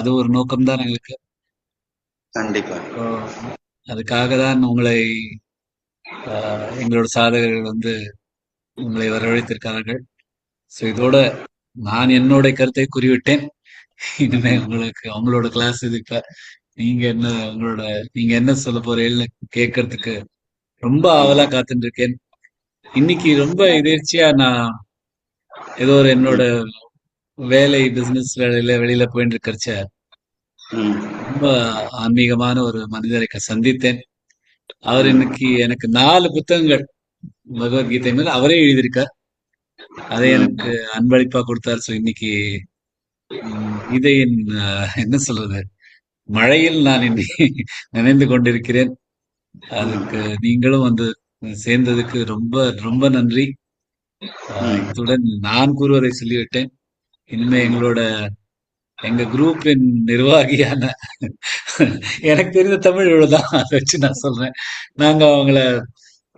அது ஒரு நோக்கம்தான் எங்களுக்கு. கண்டிப்பா. அதுக்காக தான் உங்களை எங்களோட சாதகர்கள் உங்களை வரவழைத்திருக்கிறார்கள். ஸோ இதோட நான் என்னோட கருத்தை கூறிவிட்டேன். இனிமே உங்களுக்கு அவங்களோட கிளாஸ் இது. இப்ப நீங்க என்ன உங்களோட நீங்க என்ன சொல்ல போறீங்கன்னு கேட்கறதுக்கு ரொம்ப ஆவலா காத்துட்டு இருக்கேன். இன்னைக்கு ரொம்ப எதேர்ச்சியா நான் ஏதோ ஒரு என்னோட வேலை பிசினஸ் வேலையில வெளியில போயிட்டு இருக்கிறச்ச ரொம்ப ஆன்மீகமான ஒரு மனிதரை சந்தித்தேன். அவர் இன்னைக்கு எனக்கு 4 புத்தகங்கள் பகவத்கீதை மேல அவரே எழுதியிருக்கார். அதை எனக்கு அன்பளிப்பா கொடுத்தார். ஸோ இன்னைக்கு கீதையின் என்ன சொல்றது, மழையில் நான் இன்னைக்கு நினைந்து கொண்டிருக்கிறேன். அதுக்கு நீங்களும் சேர்ந்ததுக்கு ரொம்ப ரொம்ப நன்றி. இத்துடன் நான் கூறுவதை சொல்லிவிட்டேன். இனிமே எங்க குரூப்பின் நிர்வாகியான எனக்கு தெரிந்த தமிழ் இவ்வளவுதான். அதை வச்சு நான் சொல்றேன். நாங்க அவங்கள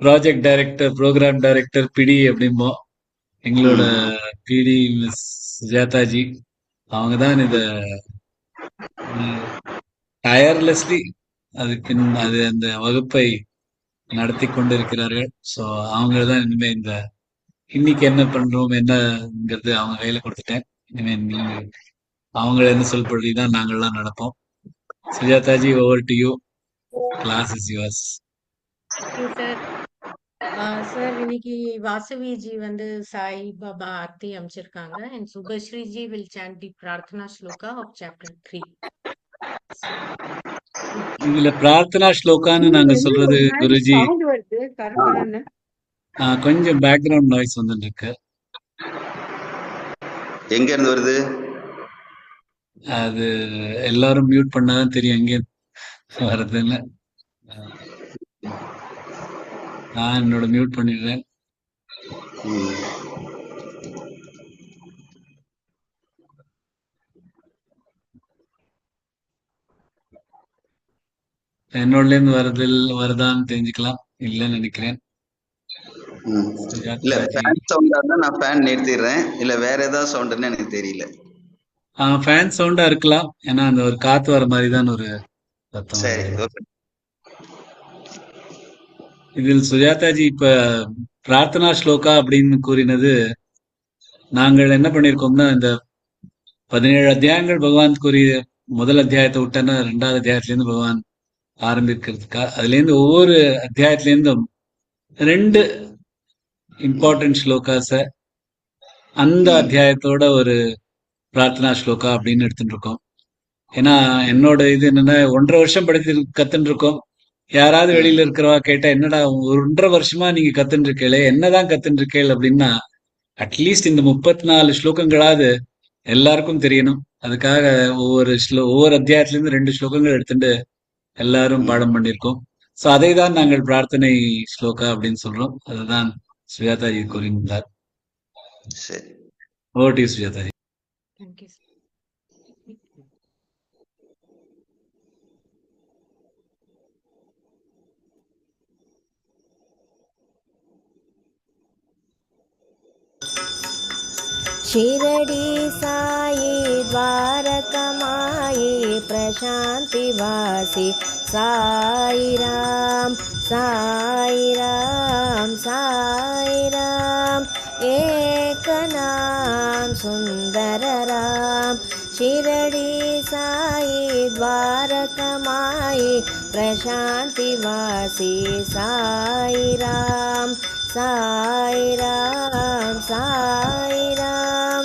ப்ராஜெக்ட் டைரக்டர், ப்ரோக்ராம் டைரக்டர், பிடி அப்படிம்போம். எங்களோட பிடி மிஸ் சுஜாதாஜி அவங்கதான் இத டயர்லெஸ்லி அது அந்த வகுப்பை நடத்தி கொண்டிருக்கிறார்கள். ஸோ அவங்கதான் இனிமே இன்னைக்கு என்ன பண்றோம் என்னங்கிறது அவங்க கையில கொடுத்துட்டேன். இனிமே நீங்க அவங்க என்ன சொல்படிதான் நாங்கள்லாம் நடப்போம். Sujataji, over to you. Class is yours. Sir sir இன்னைக்கு வாசவி ஜி சாய் பாபா ஆர்த்தி அமைச்சிருக்காங்க. And Subhashree ji will chant the prarthana shloka of chapter 3. இதுல பிரார்த்தனா ஸ்லோகான்னு நாங்க சொல்றது குருஜி கொஞ்சம் பேக்ரவுண்ட் நாய்ஸ் வந்துட்டு இருக்கு. எங்க இருந்து வருது? அது எல்லாரும் மியூட் பண்ணாதான் தெரியும் எங்க வருதுன்னு. நான் என்னோட மியூட் பண்ணிடுறேன். என்னோடல இருந்து வருதான்னு தெரிஞ்சுக்கலாம். இல்லன்னு நினைக்கிறேன். இல்ல ஃபேன் சவுண்டா இருந்தா நான் ஃபேன் நிறுத்திடுறேன். இல்ல வேற ஏதாவது சவுண்ட்னு எனக்கு தெரியல. ஃபேன் சவுண்டா இருக்கலாம். ஏன்னா அந்த ஒரு காத்து வர மாதிரி தான் ஒரு சத்தம். சரி, இதில் சுஜாதாஜி இப்ப பிரார்த்தனா ஸ்லோகா அப்படின்னு கூறினது, நாங்கள் என்ன பண்ணிருக்கோம்னா இந்த 17 அத்தியாயங்கள் பகவான் கூறிய முதல் அத்தியாயத்தை விட்டனா 2வது அத்தியாயத்துல இருந்து பகவான் ஆரம்பிக்கிறதுக்கா அதுல இருந்து ஒவ்வொரு அத்தியாயத்துல இருந்தும் 2 இம்பார்ட்டன்ட் ஸ்லோகாஸ அந்த அத்தியாயத்தோட ஒரு பிரார்த்தனா ஸ்லோகா அப்படின்னு எடுத்துட்டு இருக்கோம். ஏன்னா என்னோட இது என்னன்னா 1.5 வருஷம் கத்துட்டு இருக்கோம். யாராவது வெளியில இருக்கிறவா கேட்டா என்னடா 1.5 வருஷமா நீங்க கத்துட்டு இருக்கீங்களே, என்னதான் கத்துட்டு இருக்கீள் அப்படின்னா, அட்லீஸ்ட் இந்த 34 ஸ்லோகங்களாவது எல்லாருக்கும் தெரியணும். அதுக்காக ஒவ்வொரு அத்தியாயத்துல இருந்து 2 ஸ்லோகங்கள் எடுத்துட்டு எல்லாரும் பாடம் பண்ணியிருக்கோம். சோ அதை தான் நாங்கள் பிரார்த்தனை ஸ்லோகா அப்படின்னு சொல்றோம். அதுதான் சுஜாதாஜி கூறினார். சரி, over to you Sujataji. Thank you. Shirdi Sai Dwarkamai प्रशान्तिवासी साई राम साई राम साई राम एक नाम सुंदर राम। शिरडी साई द्वारकमाई प्रशान्तिवासी साई राम साई राम साई राम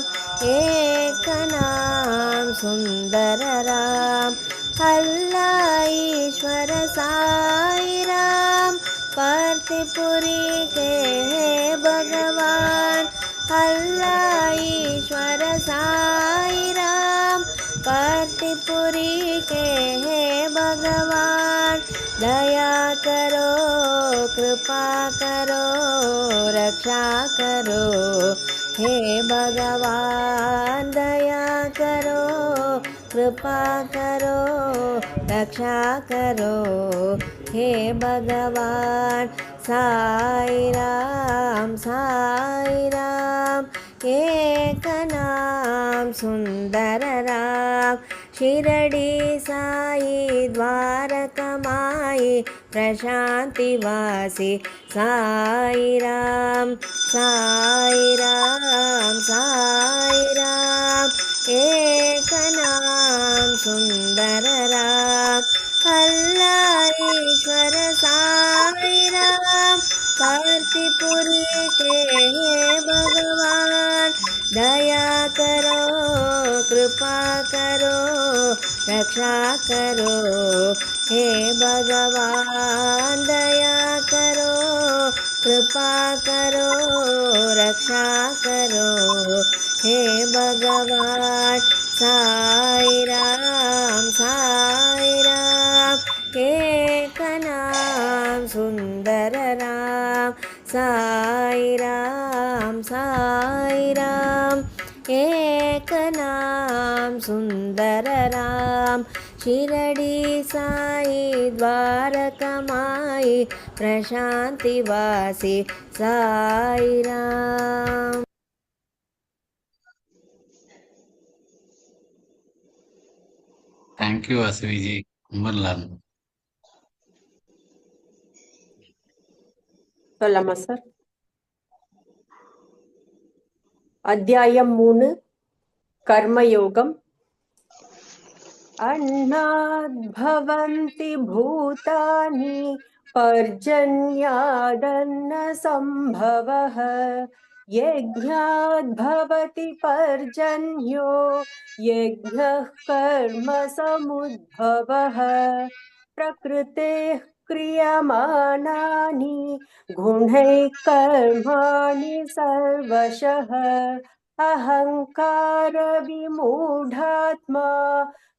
एक नाम सुंदर राम। अल्लाह ईश्वर साई राम पार्थिपुरी के है भगवान। अल्लाह ईश्वर साई राम पार्थिपुरी के है भगवान। दया करो कृपा करो रक्षा करो हे भगवान। दया करो कृपा करो रक्षा करो हे भगवान। साई राम एक नाम सुंदर राम। शिरडी साई द्वारकमाई प्रशान्तिवासी साई राम साई राम साई राम एकनाम सुंदर राम अल्लाह ईश्वर साई राम कार्तिपुरी के हे भगवान दया करो कृपा करो रक्षा करो हे भगवान दया करो कृपा करो रक्षा करो हे भगवान साई राम एक नाम सुंदर राम साई राम एक नाम सुंदर राम शिरडी साई द्वारकमाई प्रशान्तिवासी साई राम. தேங்க்யூ வாசவிஜி, ரொம்ப நல்லா இருந்தது. சொல்லலாமா சார்? அத்தியாயம் 3 கர்மயோகம். அன்னாத்பவந்தி பூதானி பர்ஜன்யாதன்ன சம்பவः யஜ்ஞாத்பவதி பர்ஜன்யோ யஜ்ஞः கர்ம சமுத்பவः பிரகிருதேः क्रियमाणानि गुणैः कर्माणि सर्वशः अहंकार विमूढात्मा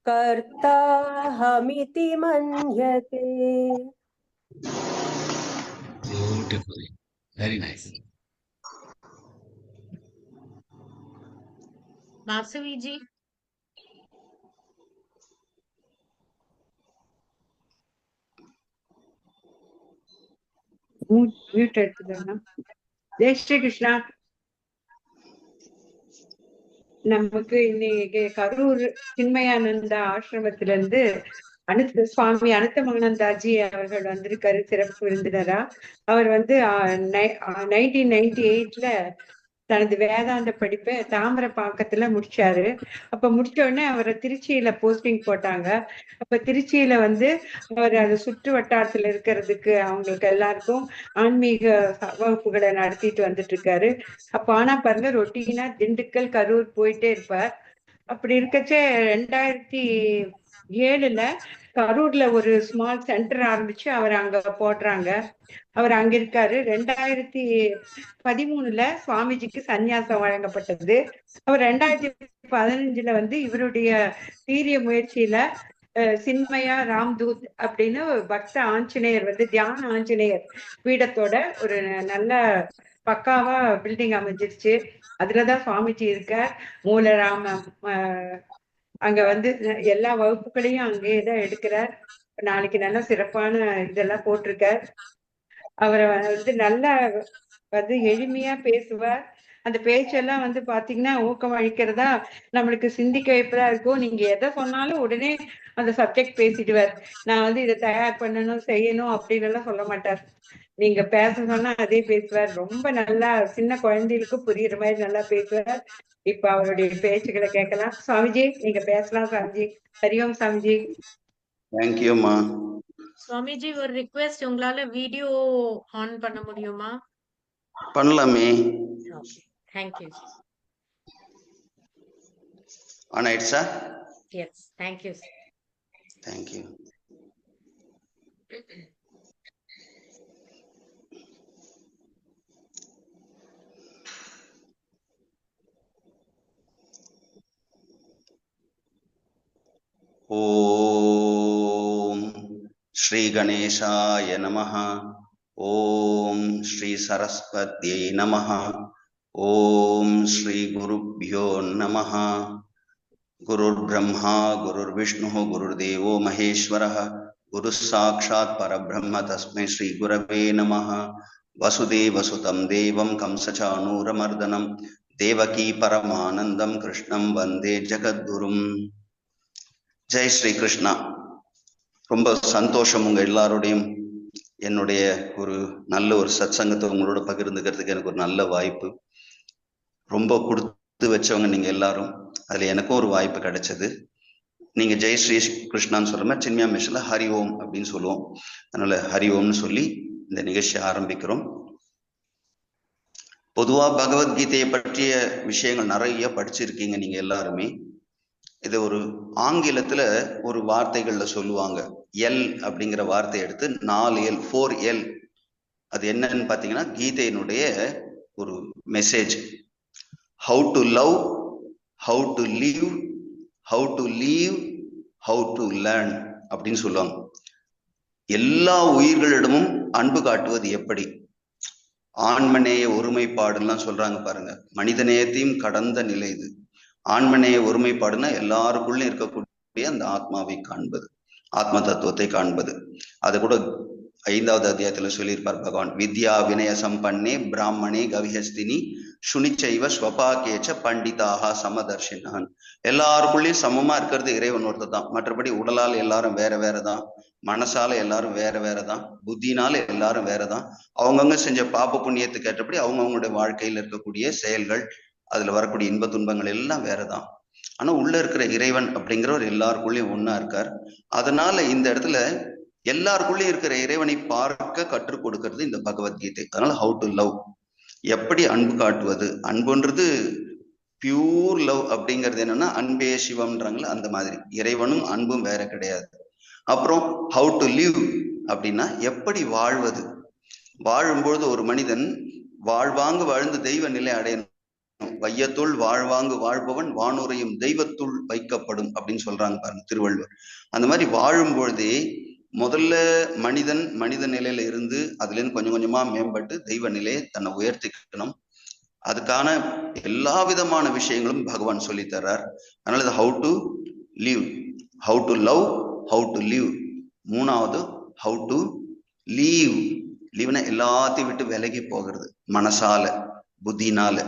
कर्ताहमिति मन्यते. Beautiful, very nice. வாசவிஜி, மியூட் எடுத்துக்கோங்க. ஜெய் ஸ்ரீ கிருஷ்ணா. நமக்கு இன்னைக்கு கரூர் சின்மயானந்தா ஆசிரமத்திலிருந்து சுவாமி அனந்தமானந்தாஜி அவர்கள் வந்திருக்காரு சிறப்பு விருந்தினரா. அவர் 1998ல தனது வேதாந்த படிப்பை தாமிரபாக்கத்துல முடிச்சாரு. அப்ப முடிச்ச உடனே அவரை திருச்சியில போஸ்டிங் போட்டாங்க. அப்ப திருச்சியில அவர் அது சுற்று வட்டாரத்துல இருக்கிறதுக்கு அவங்களுக்கு எல்லாருக்கும் ஆன்மீக வகுப்புகளை நடத்திட்டு வந்துட்டு இருக்காரு. அப்ப ஆனா பாருங்க, ரொட்டீனா திண்டுக்கல் கரூர் போயிட்டே இருப்பார். அப்படி இருக்கச்சே 2007ல கரூர்ல ஒரு ஸ்மால் சென்டர் ஆரம்பிச்சு அவர் அங்க போடுறாங்க. அவர் அங்க இருக்காரு. 2013ல சுவாமிஜிக்கு சந்நியாசம் வழங்கப்பட்டது. அவர் 2015ல இவருடைய தீரிய முயற்சியில சின்மயா ராம்தூத் அப்படின்னு பக்த ஆஞ்சநேயர் தியான ஆஞ்சநேயர் பீடத்தோட ஒரு நல்ல பக்காவா பில்டிங் அமைஞ்சிருச்சு. அதுலதான் சுவாமிஜி இருக்கார். மூலராம அங்க எல்லா வகுப்புகளையும் அங்கேயேதான் எடுக்கிறார். நாளைக்கு நல்ல சிறப்பான இதெல்லாம் போட்டிருக்கார். அவரை நல்லா எளிமையா பேசுவார். அந்த பேச்செல்லாம் பாத்தீங்கன்னா ஊக்கம் அளிக்கிறதா, நம்மளுக்கு சிந்திக்க வைப்பதா இருக்கும். நீங்க எதை சொன்னாலும் உடனே அந்த சப்ஜெக்ட் பேசிடுவார். நான் இதை தயார் பண்ணணும் செய்யணும் அப்படின்னு எல்லாம் சொல்ல மாட்டார். நீங்க பேச சொன்னா அதே பேசுவார். ரொம்ப நல்லா சின்ன குழந்தைகளுக்கு புரியுற மாதிரி நல்லா பேசுவார். இப்ப அவருடைய பேச்சுக்களை கேட்கலாம். சுவாமிஜி, நீங்க பேசலாம். சுவாமிஜி, ஹரிஓம் சுவாமிஜி. தேங்க்யூமா. சுவாமிஜி, ஒரு ரிக்வெஸ்ட், உங்களால வீடியோ ஆன் பண்ண முடியுமா? பண்ணலாமே. தேங்க்யூ. ஆன் ஆயிடுச்சா? Yes, thank you. Thank you. Om Shri கணேசாய நமஹ. ஓம் ஸ்ரீ சரஸ்வத்யை நமஹ. ஓம் ஸ்ரீ குருப்யோ நமஹ. குருர் பிரம்மா குருர் விஷ்ணு குருர்தேவோ மகேஸ்வரः குரு சாக்ஷாத் பரபிரம்ம தஸ்மை ஸ்ரீ குரவே நமஹ. வசுதேவசுதம் தேவம் கம்சசானூரமர்தனம் தேவகி பரமானந்தம் கிருஷ்ணம் வந்தே ஜகத்குரும். ஜெய் ஸ்ரீ கிருஷ்ணா. ரொம்ப சந்தோஷம் உங்க எல்லாரோடையும் என்னுடைய ஒரு நல்ல ஒரு சத்சங்கத்தை உங்களோட பகிர்ந்துக்கிறதுக்கு எனக்கு ஒரு நல்ல வாய்ப்பு. ரொம்ப கொடுத்து வச்சவங்க நீங்க எல்லாரும். அதுல எனக்கும் ஒரு வாய்ப்பு கிடைச்சது. நீங்க ஜெய் ஸ்ரீ கிருஷ்ணான்னு சொல்ற மாதிரி சின்மயா மிஷன்ல ஹரி ஓம் அப்படின்னு சொல்லுவோம். அதனால ஹரி ஓம்னு சொல்லி இந்த நிகழ்ச்சியை ஆரம்பிக்கிறோம். பொதுவா பகவத்கீதையை பற்றிய விஷயங்கள் நிறைய படிச்சிருக்கீங்க நீங்க எல்லாருமே. இது ஒரு ஆங்கிலத்துல ஒரு வார்த்தைகள்ல சொல்லுவாங்க. எல் அப்படிங்கிற வார்த்தை எடுத்து 4L 4L. அது என்னன்னு பாத்தீங்கன்னா கீதையினுடைய ஒரு message. How to love, how to live, how to leave, how to learn அப்படின்னு சொல்லுவாங்க. எல்லா உயிர்களிடமும் அன்பு காட்டுவது எப்படி, ஆண்மநேய ஒருமைப்பாடுலாம் சொல்றாங்க பாருங்க. மனிதநேயத்தையும் கடந்த நிலை இது. ஆண்மநேய ஒருமைப்பாடுனா எல்லாருக்குள்ளும் இருக்கக்கூடிய அந்த ஆத்மாவை காண்பது, ஆத்ம தத்துவத்தை காண்பது. அது கூட 5வது அத்தியாயத்துல சொல்லியிருப்பார் பகவான். வித்யா வினய சம்பன்னே பிராமணே கவிஹஸ்தினி சுனிச்சைவ ஸ்வபாகேச்ச பண்டிதாக சமதர்ஷினான். எல்லாருக்குள்ளேயும் சமமா இருக்கிறது இறைவன் ஒருத்தர் தான். மற்றபடி உடலால் எல்லாரும் வேற வேறதான், மனசால எல்லாரும் வேற வேறதான், புத்தினால எல்லாரும் வேறதான். அவங்கவுங்க செஞ்ச பாப புண்ணியத்துக்கு ஏற்றபடி அவங்கவுங்களுடைய வாழ்க்கையில் இருக்கக்கூடிய செயல்கள், அதுல வரக்கூடிய இன்ப துன்பங்கள் எல்லாம் வேறதான். ஆனா உள்ள இருக்கிற இறைவன் அப்படிங்கிறவர் எல்லாருக்குள்ளேயும் ஒன்னா இருக்கார். அதனால இந்த இடத்துல எல்லாருக்குள்ளேயும் இருக்கிற இறைவனை பார்க்க கற்றுக் கொடுக்கிறது இந்த பகவத்கீதை. அதனால ஹவு டு லவ், எப்படி அன்பு காட்டுவது. அன்புன்றது பியூர் லவ் அப்படிங்கிறது என்னன்னா அன்பே சிவம்ன்றாங்களா, அந்த மாதிரி. இறைவனும் அன்பும் வேற கிடையாது. அப்புறம் ஹவு டு லிவ் அப்படின்னா எப்படி வாழ்வது. வாழும்பொழுது ஒரு மனிதன் வாழ்வாங்கு வாழ்ந்து தெய்வ நிலை அடையணும். வையத்துள் வாழ்வாங்கு வாழ்பவன் வானுரையும் தெய்வத்துள் வைக்கப்படும் அப்படின்னு சொல்றாங்க பாருங்க திருவள்ளுவர். அந்த மாதிரி வாழும் பொழுதே முதல்ல மனித நிலையில இருந்து அதுல இருந்து கொஞ்சம் கொஞ்சமா மேம்பட்டு தெய்வ நிலையை தன்னை உயர்த்திக்கணும். அதுக்கான எல்லா விதமான விஷயங்களும் பகவான் சொல்லி தர்றார். அதனால how to live, how to love, how to live. 3வது ஹவு டு லீவ். லீவ்னா எல்லாத்தையும் விட்டு விலகி போகிறது, மனசால புத்தினால.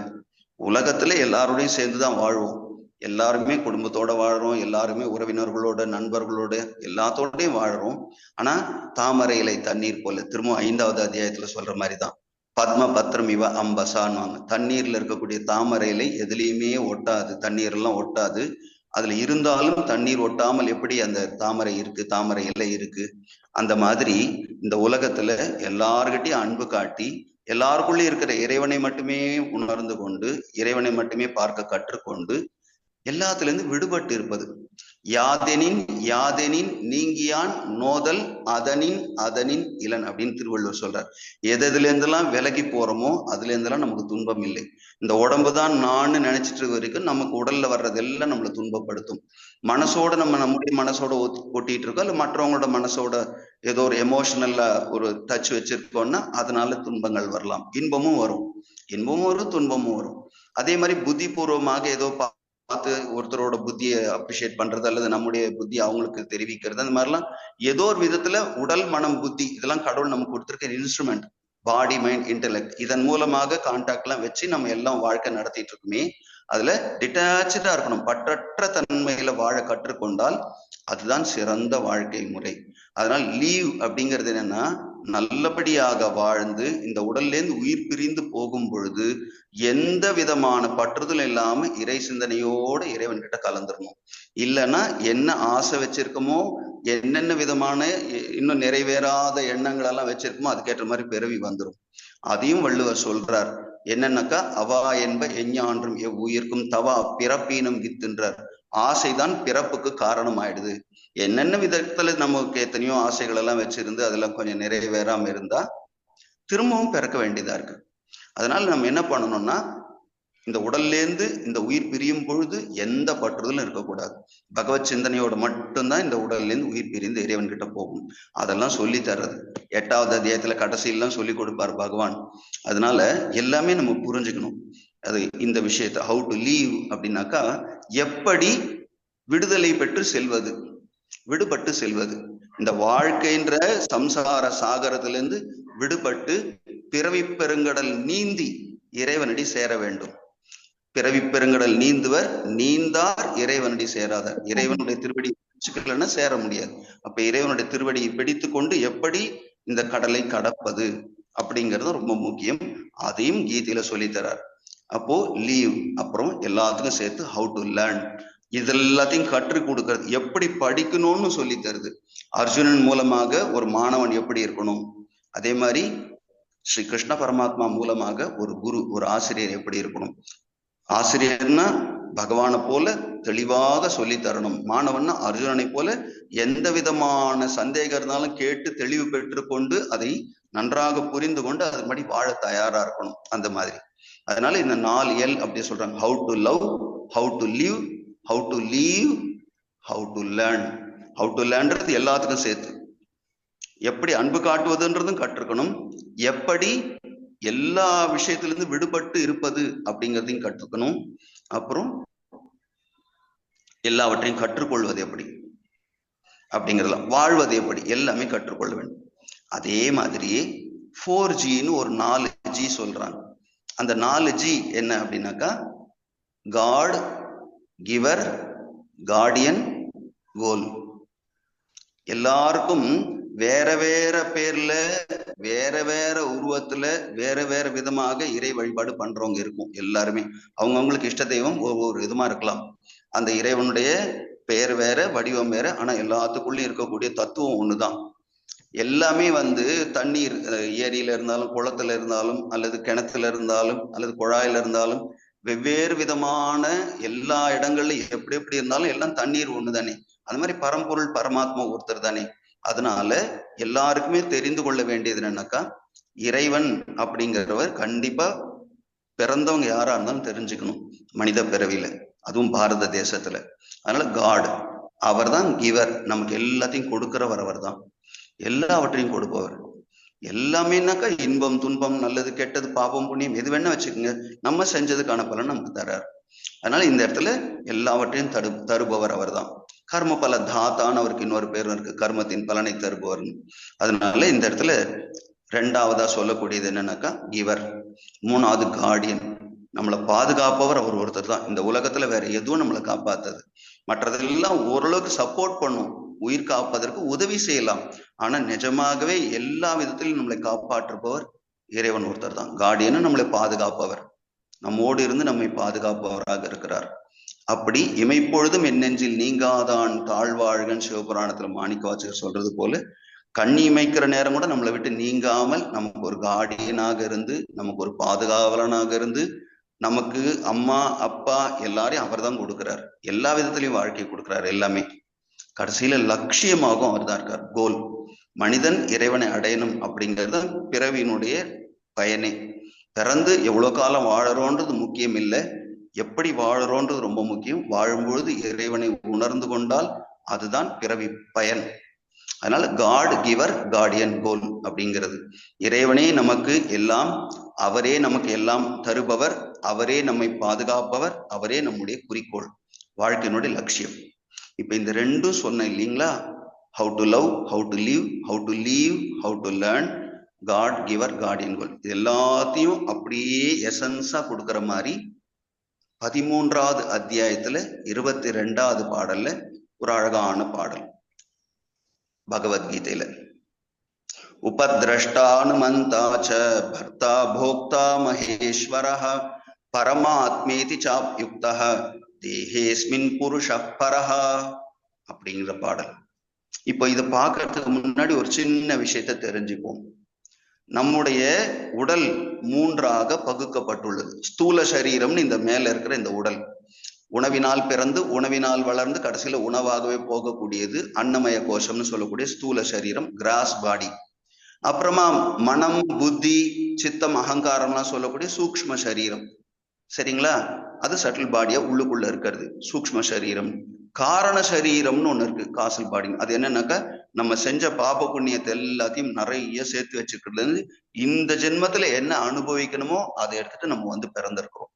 உலகத்துல எல்லாரோடையும் சேர்ந்துதான் வாழ்வோம். எல்லாருமே குடும்பத்தோட வாழ்றோம், எல்லாருமே உறவினர்களோட நண்பர்களோட எல்லாத்தோடையும் வாழ்றோம். ஆனா தாமரை இலை தண்ணீர் போல, திரும்ப 5வது அத்தியாயத்துல சொல்ற மாதிரிதான். பத்ம பத்திரம் இவ அம்பசான்வாங்க. தண்ணீர்ல இருக்கக்கூடிய தாமரை இலை எதுலையுமே ஒட்டாது, தண்ணீர் எல்லாம் ஒட்டாது. அதுல இருந்தாலும் தண்ணீர் ஒட்டாமல் எப்படி அந்த தாமரை இருக்கு, தாமரை இலை இருக்கு. அந்த மாதிரி இந்த உலகத்துல எல்லார்கிட்டையும் அன்பு காட்டி எல்லாருக்குள்ளே இருக்கிற இறைவனை மட்டுமே உணர்ந்து கொண்டு இறைவனை மட்டுமே பார்க்க கற்றுக்கொண்டு எல்லாத்துல இருந்து விடுபட்டு இருப்பது. யாதெனின் யாதெனின் நீங்கியான் நோதல் அதனின் அதனின் இளன் அப்படின்னு திருவள்ளுவர் சொல்றார். எதுல இருந்தெல்லாம் விலகி போறோமோ அதுல இருந்தெல்லாம் நமக்கு துன்பம் இல்லை. இந்த உடம்பு தான் நான் நினைச்சிட்டு வரைக்கும் நமக்கு உடல்ல வர்றதெல்லாம் நம்மளை துன்பப்படுத்தும். மனசோட நம்முடைய மனசோட ஒட்டிட்டு இருக்கோம், இல்ல மற்றவங்களோட மனசோட ஏதோ ஒரு எமோஷனல்ல ஒரு டச் வச்சிருக்கோம்னா அதனால துன்பங்கள் வரலாம். இன்பமும் வரும், இன்பமும் வரும், துன்பமும் வரும். அதே மாதிரி புத்தி பூர்வமாக ஏதோ பார்த்து ஒருத்தரோட புத்தியை அப்ரிஷியேட் பண்றது அல்லது நம்முடைய புத்தி அவங்களுக்கு தெரிவிக்கிறது, அந்த மாதிரிலாம் ஏதோ ஒரு விதத்துல உடல் மனம் புத்தி இதெல்லாம் கடவுள் நமக்கு கொடுத்திருக்க இன்ஸ்ட்ருமெண்ட். பாடி மைண்ட் இன்டெலெக்ட், இதன் மூலமாக கான்டாக்ட் எல்லாம் வச்சு நம்ம எல்லாம் வாழ்க்கை நடத்திட்டு இருக்குமே. அதுல டிட்டாச்சா இருக்கணும், பற்றற்ற தன்மையில வாழ கற்றுக்கொண்டால் அதுதான் சிறந்த வாழ்க்கை முறை. அதனால லீவ் அப்படிங்கிறது என்னன்னா நல்லபடியாக வாழ்ந்து இந்த உடல்ல இருந்து உயிர் பிரிந்து போகும் பொழுது எந்த விதமான பற்றுதல் இல்லாம இறை சிந்தனையோட இறைவன் கிட்ட கலந்துடணும். இல்லைன்னா என்ன ஆசை வச்சிருக்கோமோ, என்னென்ன விதமான இன்னும் நிறைவேறாத எண்ணங்கள் எல்லாம் வச்சிருக்கோமோ அதுக்கேற்ற மாதிரி பிறவி வந்துடும். அதையும் வள்ளுவர் சொல்றார். என்னன்னாக்கா அவா என்ப எஞ்ஞான்றும் எவ்வுயிர்க்கும் தவா பிறப்பீனும் வித்துன்றார். ஆசைதான் பிறப்புக்கு காரணம் ஆயிடுது. என்னென்ன விதத்துல நமக்கு எத்தனையோ ஆசைகள் எல்லாம் வச்சிருந்து அதெல்லாம் கொஞ்சம் நிறைவேறாம இருந்தா திரும்பவும் பிறக்க வேண்டியதா இருக்கு. அதனால நம்ம என்ன பண்ணணும்னா இந்த உடல்ல இருந்து இந்த உயிர் பிரியும் பொழுது எந்த பற்றுதலும் இருக்கக்கூடாது. பகவத் சிந்தனையோட மட்டும்தான் இந்த உடல்ல இருந்து உயிர் பிரிந்து இறைவன் கிட்ட போகும். அதெல்லாம் சொல்லி தர்றது 8வது அத்தியாயத்துல கடைசியெல்லாம் சொல்லி கொடுப்பார் பகவான். அதனால எல்லாமே நம்ம புரிஞ்சுக்கணும் அது இந்த விஷயத்த. ஹவு டு லீவ் அப்படின்னாக்கா எப்படி விடுதலை பெற்று செல்வது, விடுபட்டு செல்வது. இந்த வாழ்க்கைன்ற சம்சார சாகரத்திலிருந்து விடுபட்டு பிறவி பெருங்கடல் நீந்தி இறைவனடி சேர வேண்டும். பிறவி பெருங்கடல் நீந்துவர் நீந்தார் இறைவனடி சேராதார். இறைவனுடைய திருப்படி பிடிச்சுக்கலன்னா சேர முடியாது. அப்ப இறைவனுடைய திருவடியை பிடித்து கொண்டு எப்படி இந்த கடலை கடப்பது அப்படிங்கிறது ரொம்ப முக்கியம். அதையும் கீதையில சொல்லி தரார். அப்போ லீவ், அப்புறம் எல்லாத்துக்கும் சேர்த்து ஹவு டு லேர்ன், இது எல்லாத்தையும் கற்றுக் கொடுக்கறது, எப்படி படிக்கணும்னு சொல்லி தருது. அர்ஜுனன் மூலமாக ஒரு மாணவன் எப்படி இருக்கணும், அதே மாதிரி ஸ்ரீ கிருஷ்ண பரமாத்மா மூலமாக ஒரு குரு, ஒரு ஆசிரியர் எப்படி இருக்கணும். ஆசிரியர்னா பகவானை போல தெளிவாக சொல்லி தரணும். மாணவன்னா அர்ஜுனனை போல எந்த விதமான சந்தேகம் இருந்தாலும் கேட்டு தெளிவு பெற்றுக்கொண்டு அதை நன்றாக புரிந்து கொண்டு அதன்படி வாழ தயாரா இருக்கணும். அந்த மாதிரி. அதனால இந்த 4 L அப்படி சொல்றாங்க. How to love, how to live, how to leave, how to learn. How to லேர்ன்றது எல்லாத்துக்கும் சேர்த்து. எப்படி அன்பு காட்டுவதுன்றதும் கற்றுக்கணும், எப்படி எல்லா விஷயத்திலிருந்து விடுபட்டு இருப்பது அப்படிங்கிறதையும் கற்றுக்கணும், அப்புறம் எல்லாவற்றையும் கற்றுக்கொள்வது எப்படி அப்படிங்கிறதெல்லாம், வாழ்வது எப்படி, எல்லாமே கற்றுக்கொள்ள வேண்டும். அதே மாதிரியே 4Gன்னு ஒரு 4G சொல்றாங்க. அந்த 4G என்ன அப்படின்னாக்கா, காட், கிவர், கார்டியன், கோல். எல்லாருக்கும் வேற வேற பேர்ல, வேற வேற உருவத்துல, வேற வேற விதமாக இறை வழிபாடு பண்றவங்க இருக்கும். எல்லாருமே அவங்கவுங்களுக்கு இஷ்ட தெய்வம் ஒவ்வொரு விதமா இருக்கலாம். அந்த இறைவனுடைய பெயர் வேற, வடிவம் வேற, ஆனா எல்லாத்துக்குள்ளயும் இருக்கக்கூடிய தத்துவம் ஒண்ணுதான். எல்லாமே தண்ணீர் ஏரியில இருந்தாலும், குளத்துல இருந்தாலும், அல்லது கிணத்துல இருந்தாலும், அல்லது குழாயில இருந்தாலும், வெவ்வேறு விதமான எல்லா இடங்கள்லயும் எப்படி எப்படி இருந்தாலும் எல்லாம் தண்ணீர் ஒண்ணுதானே. அந்த மாதிரி பரம்பொருள் பரமாத்மா ஒருத்தர் தானே. அதனால எல்லாருக்குமே தெரிந்து கொள்ள வேண்டியது என்னன்னாக்கா, இறைவன் அப்படிங்கிறவர் கண்டிப்பா பிறந்தவங்க யாரா இருந்தாலும் தெரிஞ்சுக்கணும் மனித பிறவியில, அதுவும் பாரத தேசத்துல. அதனால காட், அவர் தான் கிவர், நமக்கு எல்லாத்தையும் கொடுக்கிறவர், அவர் தான் எல்லாவற்றையும் கொடுப்பவர். எல்லாமேனாக்கா இன்பம், துன்பம், நல்லது, கெட்டது, பாபம், புண்ணியம், எது வேணா வச்சுக்கோங்க, நம்ம செஞ்சதுக்கான பலன் நமக்கு தர்றார். அதனால இந்த இடத்துல எல்லாவற்றையும் தருபவர் அவர் தான். கர்ம பல தாத்தான்னு அவருக்கு இன்னொரு பேர் இருக்கு, கர்மத்தின் பலனை தருபவர்னு. அதனால இந்த இடத்துல 2வதா சொல்லக்கூடியது என்னன்னாக்கா கிவர். 3வது கார்டியன், நம்மளை பாதுகாப்பவர் அவர் ஒருத்தர் தான். இந்த உலகத்துல வேற எதுவும் நம்மளை காப்பாத்தது, மற்றதெல்லாம் ஓரளவுக்கு சப்போர்ட் பண்ணும், உயிர் காப்பதற்கு உதவி செய்யலாம். ஆனா நிஜமாகவே எல்லா விதத்திலும் நம்மளை காப்பாற்றுபவர் இறைவன் ஒருத்தர் தான். கார்டியன் நம்மளை பாதுகாப்பவர், நம்மோடு இருந்து நம்மை பாதுகாப்பவராக இருக்கிறார். அப்படி இமைப்பொழுதும் என் நெஞ்சில் நீங்காதான் தாழ்வாழ்கன் சிவபுராணத்துல மாணிக்க வாசகர் சொல்றது போல, கண்ணி இமைக்கிற நேரம் கூட நம்மளை விட்டு நீங்காமல் நமக்கு ஒரு கார்டியனாக இருந்து, நமக்கு ஒரு பாதுகாவலனாக இருந்து, நமக்கு அம்மா அப்பா எல்லாரையும் அவர் தான் கொடுக்கிறார். எல்லா விதத்திலையும் வாழ்க்கை கொடுக்கிறார். எல்லாமே கடைசியில லட்சியமாகவும் அவர் தான் இருக்கார். கோல், மனிதன் இறைவனை அடையணும் அப்படிங்கிறது பிறவியினுடைய பயனே. பிறந்து எவ்வளவு காலம் வாழறோன்றது முக்கியம் இல்லை, எப்படி வாழறோன்றது ரொம்ப முக்கியம். வாழும்பொழுது இறைவனை உணர்ந்து கொண்டால் அதுதான் பிறவி பயன். அதனால காட், கிவர், கார்டியன், கோல் அப்படிங்கிறது இறைவனே நமக்கு எல்லாம், அவரே நமக்கு எல்லாம் தருபவர், அவரே நம்மை பாதுகாப்பவர், அவரே நம்முடைய குறிக்கோள், வாழ்க்கையினுடைய லட்சியம். இப்ப இந்த ரெண்டும் சொன்ன இல்லைங்களா, how to love, how to live, how to leave, how to learn, god, giver, guardian, goal, இது எல்லாத்தையும் அப்படியே எசன்ஸா கொடுக்குற மாதிரி 13வது அத்தியாயத்துல 22வது பாடல்ல ஒரு அழகான பாடல் பகவத்கீதையில. உபத்ரஷ்டானுமந்தாச்ச பர்த்தா போக்தா மகேஸ்வரஹ பரமாத்மேதி சாப்யுக்தஹ தேஹேஸ்மின் புருஷः பரஹ அப்படிங்கிற பாடல். இப்போ இதை பார்க்கறதுக்கு முன்னாடி ஒரு சின்ன விஷயத்தை தெரிஞ்சுப்போம். நம்முடைய உடல் 3ஆக பகுக்கப்பட்டுள்ளது. ஸ்தூல சரீரம்னு இந்த மேல இருக்கிற இந்த உடல், உணவினால் பிறந்து உணவினால் வளர்ந்து கடைசியில உணவாகவே போகக்கூடியது அன்னமய கோஷம்னு சொல்லக்கூடிய ஸ்தூல சரீரம், கிராஸ் பாடி. அப்புறமா மனம், புத்தி, சித்தம், அகங்காரம்லாம் சொல்லக்கூடிய சூக்ஷ்ம சரீரம், சரிங்களா? அது சட்டில் பாடியா உள்ளுக்குள்ள இருக்கிறது சூக்ஷ்ம சரீரம். காரண சரீரம்னு ஒண்ணு இருக்கு, காசல் பாடி. அது என்னன்னாக்கா, நம்ம செஞ்ச பாப புண்ணியத்தை எல்லாத்தையும் நிறைய சேர்த்து வச்சுக்கிறது, இந்த ஜென்மத்துல என்ன அனுபவிக்கணுமோ அதை எடுத்துட்டு நம்ம பிறந்திருக்கிறோம்.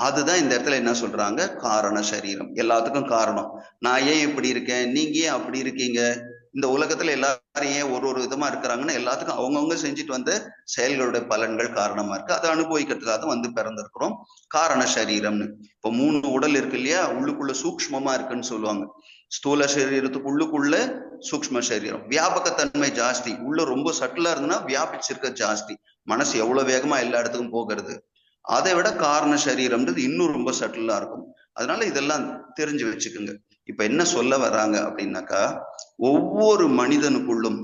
அதுதான் இந்த இடத்துல என்ன சொல்றாங்க, காரண சரீரம். எல்லாத்துக்கும் காரணம், நான் ஏன் இப்படி இருக்கேன், நீங்க ஏன் அப்படி இருக்கீங்க, இந்த உலகத்துல எல்லாரும் ஏன் ஒரு விதமா இருக்கிறாங்கன்னா, எல்லாத்துக்கும் அவங்கவுங்க செஞ்சுட்டு வந்த செயல்களுடைய பலன்கள் காரணமா இருக்கு. அதை அனுபவிக்கிறதுக்காக தான் பிறந்திருக்கிறோம். காரண சரீரம்னு. இப்போ 3 உடல் இருக்கு இல்லையா, உள்ளுக்குள்ள சூக்ஷ்மமா இருக்குன்னு சொல்லுவாங்க. ஸ்தூல சரீரத்துக்கு உள்ளுக்குள்ள சூக்ஷ்ம சரீரம். வியாபகத்தன்மை ஜாஸ்தி, உள்ள ரொம்ப சட்டிலா இருந்ததுன்னா வியாபிச்சிருக்க ஜாஸ்தி. மனசு எவ்வளவு வேகமா எல்லா இடத்துக்கும் போகிறது. அதை விட காரண சரீரம்ன்றது இன்னும் ரொம்ப சட்டிலா இருக்கும். அதனால இதெல்லாம் தெரிஞ்சு வச்சுக்கோங்க. இப்ப என்ன சொல்ல வர்றாங்க அப்படின்னாக்கா, ஒவ்வொரு மனிதனுக்குள்ளும்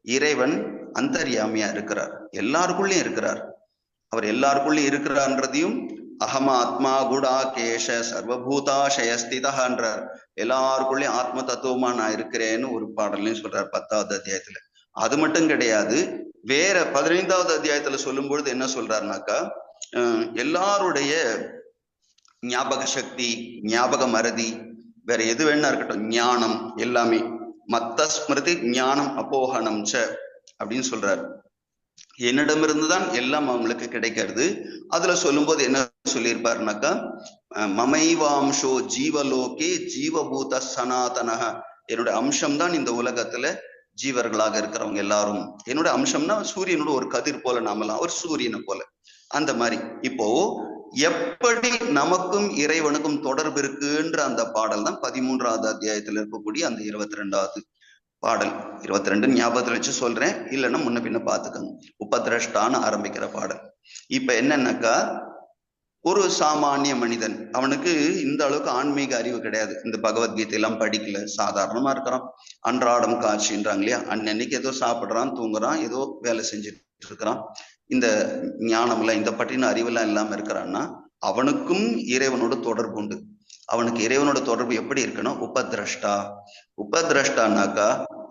இறைவன் அந்தர்யாமியா இருக்கிறார், எல்லாருக்குள்ளயும் இருக்கிறார். அவர் எல்லாருக்குள்ளயும் இருக்கிறார்ன்றதையும் அகமாத்மா குடா கேஷ சர்வபூதாசயஸ்திதான்றார். எல்லாருக்குள்ளயும் ஆத்ம தத்துவமா நான் இருக்கிறேன்னு ஒரு பாடலையும் சொல்றார் 10வது அத்தியாயத்துல. அது மட்டும் கிடையாது, வேற 15வது அத்தியாயத்துல சொல்லும் பொழுது என்ன சொல்றாருனாக்கா, எல்லாருடைய ஞாபக சக்தி, ஞாபக மறதி, வேற எது வேணா இருக்கட்டும், ஞானம் எல்லாமே மத்த ஸ்மிருதி ஞானம் அப்போகனம் ச அப்படின்னு சொல்றாரு. என்னிடமிருந்துதான் எல்லாம் அவங்களுக்கு கிடைக்கிறது. அதுல சொல்லும் போது என்ன சொல்லியிருப்பாருனாக்கா, மமைவாம்சோ ஜீவலோகே ஜீவபூத சனாதனக, என்னோட அம்சம்தான் இந்த உலகத்துல ஜீவர்களாக இருக்கிறவங்க எல்லாரும். என்னோட அம்சம்னா சூரியனோட ஒரு கதிர் போல நாமெல்லாம், ஒரு சூரியனை போல. அந்த மாதிரி இப்போ எப்படி நமக்கும் இறைவனுக்கும் தொடர்பு இருக்குன்ற அந்த பாடல் தான் 13வது அத்தியாயத்துல இருக்கக்கூடிய அந்த 22வது பாடல். 22 ஞாபகத்துல வச்சு சொல்றேன், இல்லைன்னா முன்ன பின்ன பாத்துக்கோங்க. உபதிரஷ்டான்னு ஆரம்பிக்கிற பாடல். இப்ப என்னன்னாக்கா, ஒரு சாமானிய மனிதன், அவனுக்கு இந்த அளவுக்கு ஆன்மீக அறிவு கிடையாது, இந்த பகவத்கீதை எல்லாம் படிக்கல, சாதாரணமா இருக்கிறான். அன்றாடம் காட்சின்றாங்க இல்லையா, அன்னைக்கு ஏதோ சாப்பிடுறான், தூங்குறான், ஏதோ வேலை செஞ்சுட்டு இருக்கிறான். இந்த ஞானம்ல இந்த பற்றின அறிவெல்லாம் இல்லாம இருக்கிறான்னா அவனுக்கும் இறைவனோட தொடர்பு உண்டு. அவனுக்கு இறைவனோட தொடர்பு எப்படி இருக்குன்னா உபதிரஷ்டா. உபதிரஷ்டானாக்கா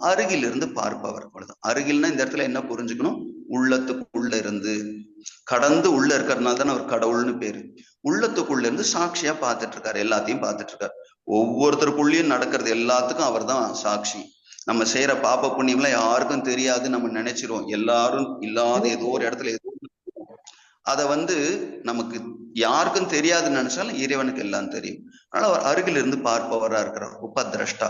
அருகில் இருந்து பார்ப்பவர். அவ்வளவுதான். அருகில்னா இந்த இடத்துல என்ன புரிஞ்சுக்கணும், உள்ளத்துக்குள்ள இருந்து, கடந்து உள்ள இருக்கிறதுனால தானே அவர் கடவுள்னு பேரு. உள்ளத்துக்குள்ள இருந்து சாட்சியா பார்த்துட்டு இருக்காரு, எல்லாத்தையும் பார்த்துட்டு இருக்காரு. ஒவ்வொருத்தருக்குள்ளேயும் நடக்கிறது எல்லாத்துக்கும் அவர் தான் சாட்சி. நம்ம செய்யற பாப்ப புண்ணியம்லாம் யாருக்கும் தெரியாது நம்ம நினைச்சிருவோம். எல்லாரும் இல்லாத ஏதோ ஒரு இடத்துல ஏதோ அதை நமக்கு யாருக்கும் தெரியாதுன்னு நினைச்சாலும் இறைவனுக்கு எல்லாம் தெரியும். அதனால அவர் அருகில் இருந்து பார்ப்பவரா இருக்கிறார், உபதிரஷ்டா.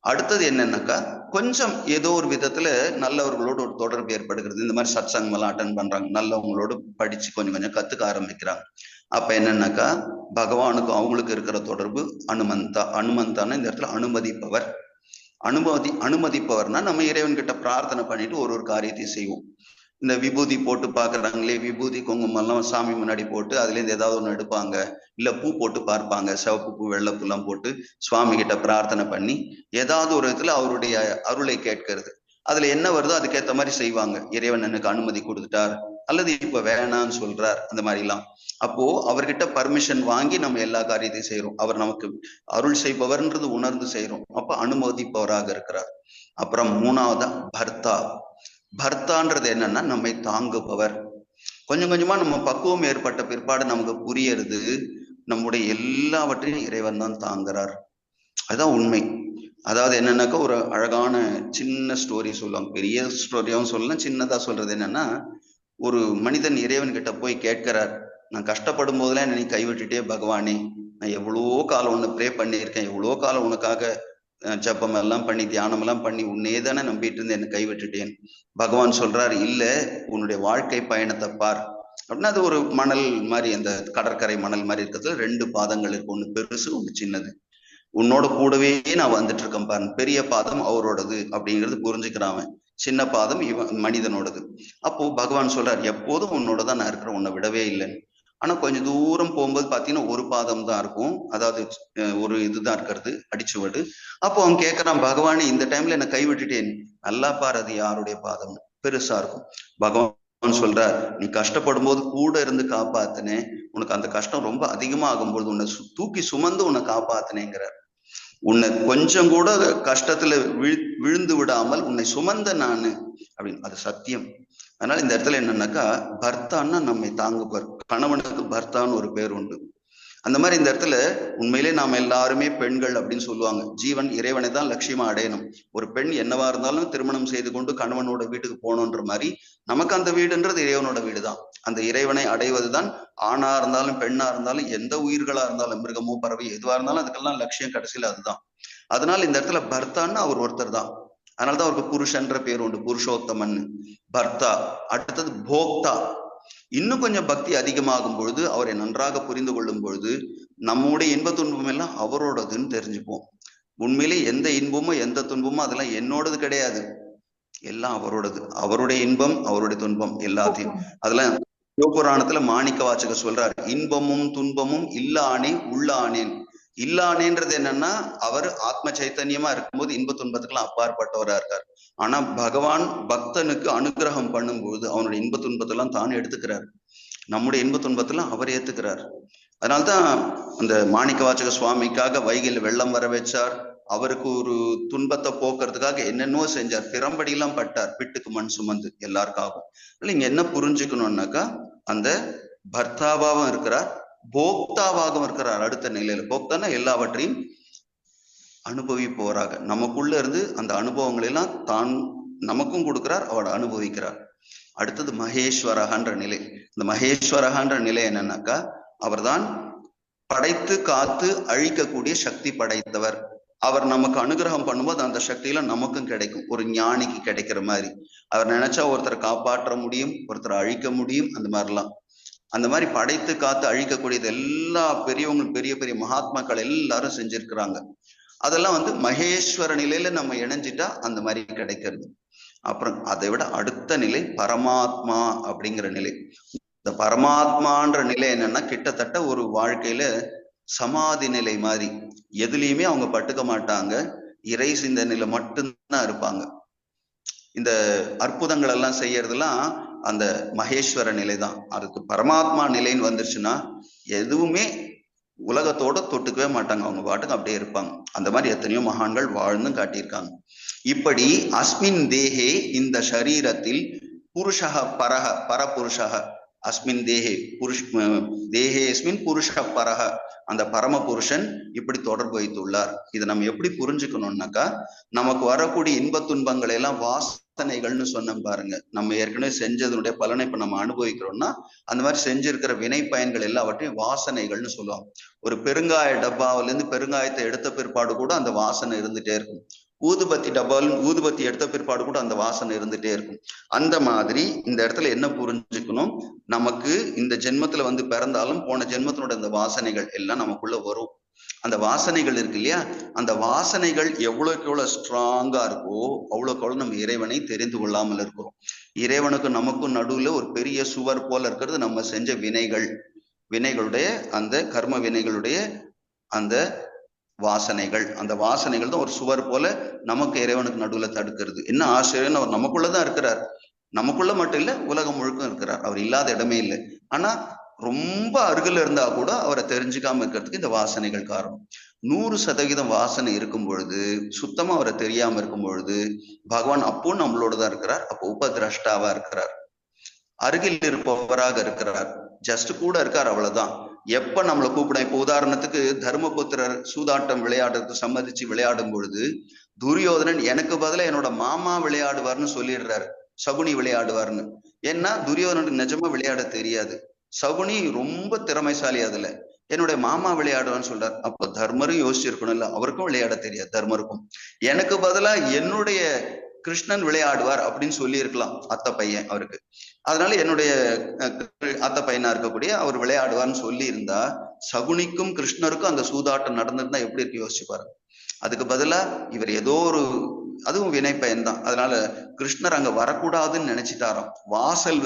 அடுத்தது என்னன்னாக்கா, கொஞ்சம் ஏதோ ஒரு விதத்துல நல்லவர்களோட ஒரு தொடர்பு ஏற்படுகிறது. இந்த மாதிரி சத்சங்கம் எல்லாம் அட்டன் பண்றாங்க, நல்லவங்களோட படிச்சு கொஞ்சம் கொஞ்சம் கத்துக்க ஆரம்பிக்கிறாங்க. அப்ப என்னன்னாக்கா, பகவானுக்கும் அவங்களுக்கு இருக்கிற தொடர்பு அனுமந்தா. அனுமந்தான்னு இந்த இடத்துல அனுமதிப்பவர். அனுமதிப்பவர்னா நம்ம இறைவன் கிட்ட பிரார்த்தனை பண்ணிட்டு ஒரு ஒரு காரியத்தையும் செய்வோம். இந்த விபூதி போட்டு பாக்குறாங்களே, விபூதி குங்குமம் எல்லாம் சாமி முன்னாடி போட்டு அதுல இருந்து ஏதாவது ஒண்ணு எடுப்பாங்க, இல்ல பூ போட்டு பார்ப்பாங்க, சிவப்பு பூ வெள்ளைப்பூ எல்லாம் போட்டு சுவாமி கிட்ட பிரார்த்தனை பண்ணி ஏதாவது ஒரு விதத்துல அவருடைய அருளை கேட்கறது. அதுல என்ன வருதோ அதுக்கேற்ற மாதிரி செய்வாங்க. இறைவன் எனக்கு அனுமதி கொடுத்துட்டார், அல்லது இப்ப வேணான்னு சொல்றார், அந்த மாதிரி எல்லாம். அப்போ அவர்கிட்ட பர்மிஷன் வாங்கி நம்ம எல்லா காரியத்தையும் செய்யறோம். அவர் நமக்கு அருள் செய்பவர்ன்றது உணர்ந்து செய்யறோம். அப்ப அனுமதிப்பவராக இருக்கிறார். அப்புறம் 3வதா பர்த்தா. பர்த்தான்றது என்னன்னா நம்மை தாங்குபவர். கொஞ்சம் கொஞ்சமா நம்ம பக்குவம் ஏற்பட்ட பிற்பாடு நமக்கு புரியறது, நம்முடைய எல்லாவற்றையும் இறைவன் தான் தாங்குறார். அதுதான் உண்மை. அதாவது என்னன்னாக்கா, ஒரு அழகான சின்ன ஸ்டோரி சொல்லுவாங்க, பெரிய ஸ்டோரியாவும் சொல்லலாம். சின்னதா சொல்றது என்னன்னா, ஒரு மனிதன் இறைவன் கிட்ட போய் கேட்கிறார், நான் கஷ்டப்படும் போதெல்லாம் என்ன நீ கைவிட்டுட்டே பகவானே, நான் எவ்வளோ காலம் உன்னை ப்ரே பண்ணியிருக்கேன், எவ்வளோ காலம் உனக்காக ஜப்பம் எல்லாம் பண்ணி தியானம் எல்லாம் பண்ணி உன்னே தானே நம்பிட்டு இருந்து என்னை கைவிட்டுட்டேன். பகவான் சொல்றாரு, இல்ல உன்னுடைய வாழ்க்கை பயணத்தை பார் அப்படின்னா, அது ஒரு மணல் மாதிரி, அந்த கடற்கரை மணல் மாதிரி இருக்கிறது 2 பாதங்கள் இருக்கு, ஒண்ணு பெருசு ஒண்ணு சின்னது. உன்னோட கூடவே நான் வந்துட்டு இருக்கேன் பாரு. பெரிய பாதம் அவரோடது அப்படிங்கிறது புரிஞ்சுக்கிறான், சின்ன பாதம் இவன் மனிதனோடது. அப்போ பகவான் சொல்றார், எப்போதும் உன்னோட தான் நான் இருக்கிறேன், உன்னை விடவே இல்லைன்னு. ஆனா கொஞ்சம் தூரம் போகும்போது பாத்தீங்கன்னா ஒரு பாதம் தான் இருக்கும், அதாவது ஒரு இதுதான் இருக்கிறது, அடிச்சுவடு. அப்போ அவன் கேட்கறான், பகவானே இந்த டைம்ல என்ன கைவிட்டுட்டேன், நல்லா பாரு அது யாருடைய பாதம், பெருசா இருக்கும். பகவான் சொல்றார், நீ கஷ்டப்படும் போது கூட இருந்து காப்பாத்தினேன், உனக்கு அந்த கஷ்டம் ரொம்ப அதிகமா ஆகும்போது உன்னை தூக்கி சுமந்து உன்னை காப்பாத்தினேங்கிறார். உன்னை கொஞ்சம் கூட கஷ்டத்துல விழுந்து விடாமல் உன்னை சுமந்த நானு அப்படின்னு, அது சத்தியம். அதனால இந்த இடத்துல என்னன்னாக்கா, பர்த்தான்னா நம்மை தாங்குவார். கணவனுக்கு பர்த்தான்னு ஒரு பேர் உண்டு. அந்த மாதிரி இந்த இடத்துல உண்மையிலே நாம எல்லாருமே பெண்கள் அப்படின்னு சொல்லுவாங்க. ஜீவன் இறைவனை தான் லட்சியமா அடையணும். ஒரு பெண் என்னவா இருந்தாலும் திருமணம் செய்து கொண்டு கணவனோட வீட்டுக்கு போகணுன்ற மாதிரி நமக்கு அந்த வீடுன்றது இறைவனோட வீடு தான். அந்த இறைவனை அடைவதுதான் ஆணா இருந்தாலும் பெண்ணா இருந்தாலும் எந்த உயிர்களா இருந்தாலும், மிருகமோ பறவை எதுவா இருந்தாலும் அதுக்கெல்லாம் லட்சியம் கடைசியில அதுதான். அதனால இந்த இடத்துல பர்த்தான்னா அவர் ஒருத்தர் தான். அதனாலதான் அவருக்கு புருஷன்ற பேர் உண்டு, புருஷோத்தமன் பர்த்தா. அடுத்தது போக்தா. இன்னும் கொஞ்சம் பக்தி அதிகமாகும் பொழுது, அவரை நன்றாக புரிந்து கொள்ளும் பொழுது நம்முடைய இன்ப துன்பம் எல்லாம் அவரோடதுன்னு தெரிஞ்சுப்போம். உண்மையிலே எந்த இன்பமும் எந்த துன்பமும் அதெல்லாம் என்னோடது கிடையாது, எல்லாம் அவரோடது. அவருடைய இன்பம் அவருடைய துன்பம் எல்லாத்தையும். அதெல்லாம் சிவபுராணத்துல மாணிக்க வாசகர் சொல்றாரு, இன்பமும் துன்பமும் இல்லானே உள்ளானேன். இல்லானேன்றது என்னன்னா, அவர் ஆத்ம சைத்தன்யமா இருக்கும்போது இன்ப துன்பத்துக்கெல்லாம் அப்பாற்பட்டவரா இருக்கார். ஆனா பகவான் பக்தனுக்கு அனுகிரகம் பண்ணும்போது அவனுடைய இன்ப துன்பத்தெல்லாம் தான் எடுத்துக்கிறார், நம்முடைய இன்ப துன்பத்தெல்லாம் அவர் ஏத்துக்கிறார். அதனால்தான் அந்த மாணிக்க வாசக சுவாமிக்காக வைகையில் வெள்ளம் வர வச்சார், அவருக்கு ஒரு துன்பத்தை போக்குறதுக்காக என்னென்னவோ செஞ்சார், பிறம்படியெல்லாம் பட்டார், பிட்டுக்கு மண் சுமந்து எல்லாருக்காகவும். இங்க என்ன புரிஞ்சுக்கணும்னாக்கா, அந்த பர்த்தாவாகவும் இருக்கிறார், போக்தாவாகவும் இருக்கிறார். அடுத்த நிலையில போக்தானா எல்லாவற்றையும் அனுபவிப்பவராக நமக்குள்ள இருந்து அந்த அனுபவங்களை எல்லாம் தான் நமக்கும் கொடுக்கிறார், அவர் அனுபவிக்கிறார். அடுத்தது மகேஸ்வரகன்ற நிலை. இந்த மகேஸ்வரகன்ற நிலை என்னன்னாக்கா, அவர்தான் படைத்து காத்து அழிக்கக்கூடிய சக்தி படைத்தவர். அவர் நமக்கு அனுகிரகம் பண்ணும்போது அந்த சக்தியெல்லாம் நமக்கும் கிடைக்கும், ஒரு ஞானிக்கு கிடைக்கிற மாதிரி. அவர் நினைச்சா ஒருத்தரை காப்பாற்ற முடியும், ஒருத்தரை அழிக்க முடியும், அந்த மாதிரிலாம். அந்த மாதிரி படைத்து காத்து அழிக்கக்கூடியது எல்லா பெரியவங்க, பெரிய பெரிய மகாத்மாக்கள் எல்லாரும் செஞ்சிருக்கிறாங்க. அதெல்லாம் மகேஸ்வர நிலையில நம்ம இணைஞ்சிட்டா அந்த மாதிரி கிடைக்கிறது. அப்புறம் அதை விட அடுத்த நிலை பரமாத்மா அப்படிங்கிற நிலை. இந்த பரமாத்மான்ற நிலை என்னன்னா, கிட்டத்தட்ட ஒரு வாழ்க்கையில சமாதி நிலை மாதிரி, எதுலையுமே அவங்க பட்டுக்க மாட்டாங்க, இறை சிந்தனையில மட்டும்தான் இருப்பாங்க. இந்த அற்புதங்கள் எல்லாம் செய்யறதுலாம் அந்த மகேஸ்வர நிலை தான். அதுக்கு பரமாத்மா நிலைன்னு வந்துருச்சுன்னா எதுவுமே உலகத்தோட தொட்டுக்கவே மாட்டாங்க, அவங்க பாட்டுக்கு அப்படியே இருப்பாங்க. அந்த மாதிரி எத்தனையோ மகான்கள் வாழ்ந்தும் காட்டியிருக்காங்க. இப்படி அஸ்மின் தேகே, இந்த சரீரத்தில், புருஷக பரக, பரபுருஷக அஸ்மின் தேகே, தேகேஸ்மின் புருஷ பரக, அந்த பரம புருஷன் இப்படி தொடர்பு வைத்துள்ளார். இதை நம்ம எப்படி புரிஞ்சுக்கணும்னாக்கா, நமக்கு வரக்கூடிய இன்ப துன்பங்களை எல்லாம் வாசனைகள்னு சொன்னோம் பாருங்க. நம்ம ஏற்கனவே செஞ்சதனுடைய பலனை இப்ப நம்ம அனுபவிக்கிறோம்னா, அந்த மாதிரி செஞ்சிருக்கிற வினை பயன்கள் எல்லாவற்றையும் வாசனைகள்னு சொல்லுவாங்க. ஒரு பெருங்காய டப்பாவில இருந்து பெருங்காயத்தை எடுத்த பிற்பாடு கூட அந்த வாசனை இருந்துட்டே இருக்கும். ஊதுபத்தி டப்பால் ஊதுபத்தி எடுத்த பிற்பாடு கூட அந்த வாசனை இருந்துட்டே இருக்கும். அந்த மாதிரி இந்த இடத்துல என்ன புரிஞ்சுக்கணும், நமக்கு இந்த ஜென்மத்துல பிறந்தாலும் போன ஜென்மத்தினோட இந்த வாசனைகள் எல்லாம் நமக்குள்ள வரும். அந்த வாசனைகள் இருக்கு இல்லையா, அந்த வாசனைகள் எவ்வளவுக்கு எவ்வளவு ஸ்ட்ராங்கா இருக்கோ அவ்வளவுக்கு எவ்வளவு நம்ம இறைவனை தெரிந்து கொள்ளாமல் இருக்கிறோம். இறைவனுக்கு நமக்கும் நடுவுல ஒரு பெரிய சுவர் போல இருக்கிறது நம்ம செஞ்ச வினைகளுடைய அந்த கர்ம வினைகளுடைய அந்த வாசனைகள். அந்த வாசனைகள் தான் ஒரு சுவர் போல நமக்கு இறைவனுக்கு நடுவுல தடுக்கிறது. என்ன ஆச்சரியம், அவர் நமக்குள்ளதான் இருக்கிறார், நமக்குள்ள மட்டும் இல்ல உலகம் முழுக்க இருக்கிறார், அவர் இல்லாத இடமே இல்லை. ஆனா ரொம்ப அருகில் இருந்தா கூட அவரை தெரிஞ்சுக்காம இருக்கிறதுக்கு இந்த வாசனைகள் காரணம். 100% வாசனை இருக்கும் பொழுது, சுத்தமா அவரை தெரியாம இருக்கும் பொழுது, பகவான் அப்போ நம்மளோடதான் இருக்கிறார். அப்போ உபதிரஷ்டாவா இருக்கிறார், அருகில் இருப்பவராக இருக்கிறார், ஜஸ்ட் கூட இருக்கார், அவ்வளவுதான். எப்ப நம்மளை கூப்பிட, இப்ப உதாரணத்துக்கு தர்மபுத்திரர் சூதாட்டம் விளையாடுறதுக்கு சம்மதிச்சு விளையாடும் பொழுது, துரியோதனன் எனக்கு பதிலா என்னோட மாமா விளையாடுவார்னு சொல்லிடுறாரு, சகுனி விளையாடுவார்னு. ஏன்னா துரியோதனனுக்கு நிஜமா விளையாட தெரியாது, சகுனி ரொம்ப திறமைசாலி, அதுல என்னுடைய மாமா விளையாடுவான்னு சொல்றாரு. அப்ப தர்மரும் யோசிச்சிருக்கணும் இல்ல, அவருக்கும் விளையாட தெரியாது தர்மருக்கும். எனக்கு பதிலா என்னுடைய கிருஷ்ணன் விளையாடுவார் அப்படின்னு சொல்லி இருக்கலாம் அத்தை பையன் அவருக்கு. அதனால என்னுடைய அத்தை பையனா இருக்கக்கூடிய அவர் விளையாடுவார்னு சொல்லி இருந்தா, சகுனிக்கும் கிருஷ்ணருக்கும் அந்த சூதாட்டம் நடந்திருந்தா எப்படி இருக்கு யோசிச்சு பாருங்க. அதுக்கு பதிலா இவர் ஏதோ ஒரு, அதுவும் வினை பயன் தான், அதனால கிருஷ்ணர் அங்க வரக்கூடாதுன்னு நினைச்சிட்டாராம். வாசல்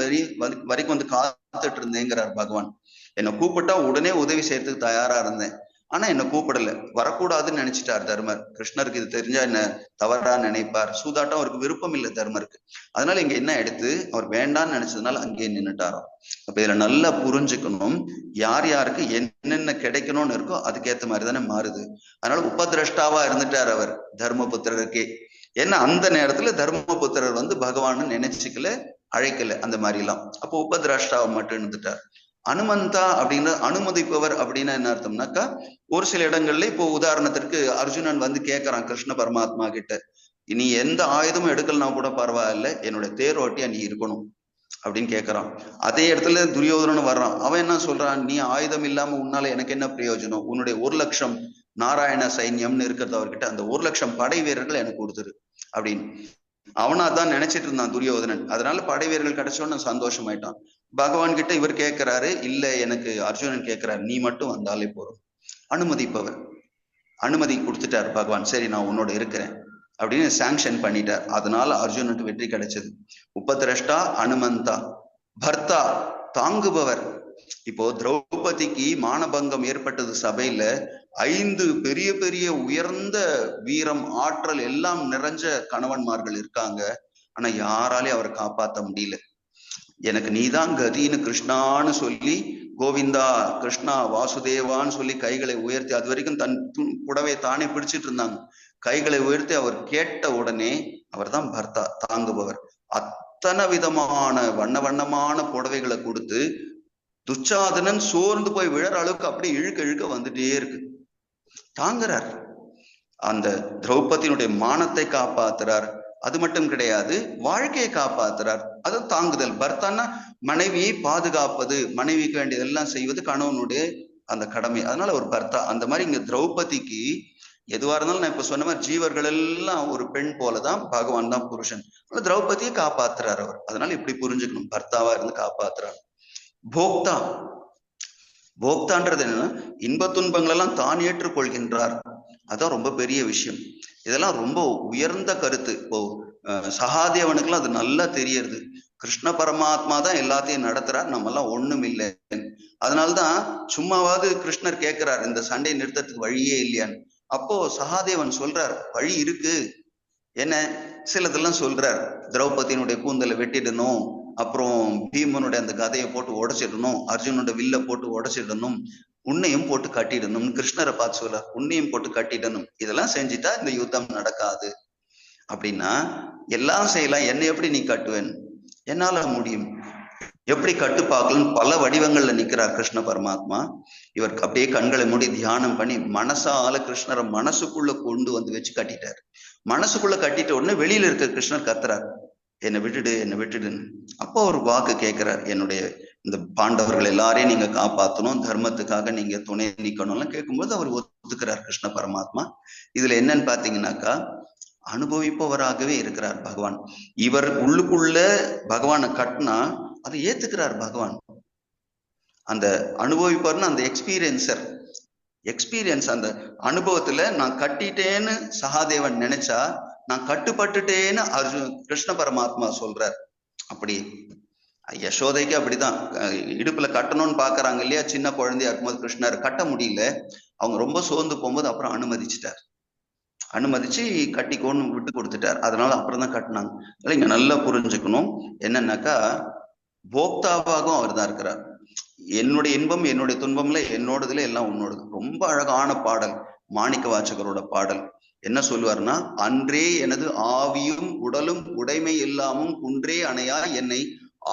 வரைக்கும் காத்துட்டு இருந்தேங்கிறார் பகவான். என்னை கூப்பிட்டா உடனே உதவி செய்யறதுக்கு தயாரா இருந்தேன், ஆனா என்ன கூப்பிடல, வரக்கூடாதுன்னு நினைச்சிட்டார் தர்மர். கிருஷ்ணருக்கு இது தெரிஞ்சா என்ன தவறா நினைப்பார், சூதாட்டம் அவருக்கு விருப்பம் இல்லை தர்மருக்கு. அதனால இங்க என்ன எடுத்து அவர் வேண்டான்னு நினைச்சதுனால அங்கேயே நின்னுட்டாராம். அப்ப இதுல நல்லா புரிஞ்சுக்கணும், யார் யாருக்கு என்னென்ன கிடைக்கணும்னு இருக்கோ அதுக்கேற்ற மாதிரி தானே மாறுது. அதனால உபதிரஷ்டாவா இருந்துட்டார் அவர் தர்மபுத்திரருக்கே. ஏன்னா அந்த நேரத்துல தர்மபுத்திரர் பகவான்னு நினைச்சுக்கல, அழைக்கல, அந்த மாதிரி எல்லாம். அப்போ உபதிரஷ்டாவை மட்டும் இருந்துட்டார். அனுமந்தா அப்படின்ற அனுமதிப்பவர் அப்படின்னா என்ன அர்த்தம்னாக்கா, ஒரு சில இடங்கள்ல இப்போ உதாரணத்திற்கு அர்ஜுனன் கேட்கறான் கிருஷ்ண பரமாத்மா கிட்ட, நீ எந்த ஆயுதமும் எடுக்கலனா கூட பரவாயில்ல, என்னோட தேரோட்டியா நீ இருக்கணும் அப்படின்னு கேட்கறான். அதே இடத்துல துரியோதனன் வர்றான், அவன் என்ன சொல்றான், நீ ஆயுதம் இல்லாம உன்னால எனக்கு என்ன பிரயோஜனம், உன்னுடைய 1,00,000 நாராயண சைன்யம்னு இருக்கிறது அவர்கிட்ட, அந்த 1,00,000 படை வீரர்கள் எனக்கு கொடுத்துரு அப்படின்னு. அவனா அதான் நினைச்சிட்டு இருந்தான் துரியோதனன். அதனால படை வீரர்கள் கிடைச்சோன்னு சந்தோஷமாயிட்டான். பகவான் கிட்ட இவர் கேட்கிறாரு, இல்ல எனக்கு அர்ஜுனன் கேட்கிறாரு, நீ மட்டும் வந்தாலே போறோம். அனுமதிப்பவர். அனுமதி கொடுத்துட்டார் பகவான். சரி நான் உன்னோட இருக்கிறேன் அப்படின்னு சாங்ஷன் பண்ணிட்டார். அதனால அர்ஜுனுக்கு வெற்றி கிடைச்சது. உபதிரஷ்டா அனுமந்தா, பர்த்தா தாங்குபவர். இப்போ திரௌபதிக்கு மானபங்கம் ஏற்பட்டது சபையில. 5 பெரிய பெரிய உயர்ந்த வீரம், ஆற்றல் எல்லாம் நிறைஞ்ச கணவன்மார்கள் இருக்காங்க. ஆனா யாராலையும் அவரை காப்பாற்ற முடியல. எனக்கு நீதான் கதின்னு கிருஷ்ணான்னு சொல்லி, கோவிந்தா கிருஷ்ணா வாசுதேவான்னு சொல்லி கைகளை உயர்த்தி, அது வரைக்கும் தன் புடவை தானே பிடிச்சிட்டு இருந்தாங்க. கைகளை உயர்த்தி அவர் கேட்ட உடனே அவர் தான் பர்த்தா, தாங்குபவர். அத்தனை விதமான வண்ண வண்ணமான புடவைகளை கொடுத்து துச்சாதனன் சோர்ந்து போய் விழற அளவுக்கு அப்படியே இழுக்க இழுக்க வந்துட்டே இருக்கு. தாங்குறார். அந்த திரௌபதியினுடைய மானத்தை காப்பாத்துறார். அது மட்டும் கிடையாது, வாழ்க்கையை காப்பாத்துறார். அது தாங்குதல். பர்த்தான்னா மனைவியை பாதுகாப்பது, மனைவிக்கு வேண்டியதெல்லாம் செய்வது கணவனுடைய அந்த கடமை. அதனால ஒரு பர்த்தா. அந்த மாதிரி இங்க திரௌபதிக்கு எதுவா இருந்தாலும் நான் இப்ப சொன்ன மாதிரி ஜீவர்கள் எல்லாம் ஒரு பெண் போலதான், பகவான் தான் புருஷன். திரௌபதியை காப்பாத்துறார் அவர். அதனால இப்படி புரிஞ்சுக்கணும், பர்த்தாவா இருந்து காப்பாத்துறார். போக்தா, போக்தான்றது என்னன்னா இன்ப துன்பங்கள் எல்லாம் தான் ஏற்றுக்கொள்கின்றார். அதான் ரொம்ப பெரிய விஷயம். இதெல்லாம் ரொம்ப உயர்ந்த கருத்து. இப்போ சகாதேவனுக்குலாம் அது நல்லா தெரியறது. கிருஷ்ண பரமாத்மா தான் எல்லாத்தையும் நடத்துறார், நம்ம எல்லாம் ஒண்ணும் இல்லை. அதனால்தான் சும்மாவாவது கிருஷ்ணர் கேட்கிறார், இந்த சண்டையை நிறுத்தத்துக்கு வழியே இல்லையான்னு. அப்போ சகாதேவன் சொல்றார், வழி இருக்கு. என்ன சிலதெல்லாம் சொல்றார். திரௌபதியினுடைய கூந்தலை வெட்டிடணும், அப்புறம் பீமனுடைய அந்த கதையை போட்டு உடைச்சிடணும், அர்ஜுனோட வில்ல போட்டு உடைச்சிடணும், உன்னையும் போட்டு கட்டிடணும். கிருஷ்ணரை பார்த்து சொல்றார், உன்னையும் போட்டு கட்டிடணும். இதெல்லாம் செஞ்சுட்டா இந்த யுத்தம் நடக்காது அப்படின்னா, எல்லாம் செய்யலாம், என்னை எப்படி நீ கட்டுவேன்? என்னால முடியும். எப்படி கட்டு பார்க்கலன்னு பல வடிவங்கள்ல நிக்கிறார் கிருஷ்ண பரமாத்மா. இவர் அப்படியே கண்களை மூடி தியானம் பண்ணி மனசால கிருஷ்ணரை மனசுக்குள்ள கொண்டு வந்து வச்சு கட்டிட்டார். மனசுக்குள்ள கட்டிட்ட உடனே வெளியில இருக்க கிருஷ்ணர் கத்துறார், என்னை விட்டுடு, என்னை விட்டுடுன்னு. அப்போ ஒரு வாக்கு கேட்கிறார், என்னுடைய இந்த பாண்டவர்கள் எல்லாரையும் நீங்க காப்பாற்றணும், தர்மத்துக்காக நீங்க துணை நிக்கணும்லாம் கேட்கும்போது அவர் ஒத்துக்கிறார் கிருஷ்ண பரமாத்மா. இதுல என்னன்னு பாத்தீங்கன்னாக்கா, அனுபவிப்பவராகவே இருக்கிறார் பகவான். இவர் உள்ளுக்குள்ள பகவானை கட்டினா அதை ஏத்துக்கிறார் பகவான். அந்த அனுபவிப்பார்னு அந்த எக்ஸ்பீரியன்ஸ் அந்த அனுபவத்துல நான் கட்டிட்டேன்னு சகாதேவன் நினைச்சா, நான் கட்டுப்பட்டுட்டேன்னு கிருஷ்ண பரமாத்மா சொல்றார். அப்படி யசோதைக்கு அப்படிதான் இடுப்புல கட்டணும்னு பாக்குறாங்க இல்லையா, சின்ன குழந்தையா இருக்கும்போது கிருஷ்ணர் கட்ட முடியல. அவங்க ரொம்ப சோர்ந்து போகும்போது அப்புறம் அனுமதிச்சுட்டார். அனுமதிச்சு கட்டிக்கோன்னு விட்டு கொடுத்துட்டார். அதனால அப்புறம் தான் கட்டினாங்க. இங்க நல்லா புரிஞ்சுக்கணும் என்னன்னாக்கா, போக்தாவாகவும் அவர் தான் இருக்கிறார். என்னுடைய இன்பம் என்னுடைய துன்பம்ல என்னோடதுல எல்லாம் உன்னோடது. ரொம்ப அழகான பாடல், மாணிக்க வாசகரோட பாடல். என்ன சொல்லுவார்னா, அன்றே எனது ஆவியும் உடலும் உடைமை எல்லாமும் குன்றே அணையா என்னை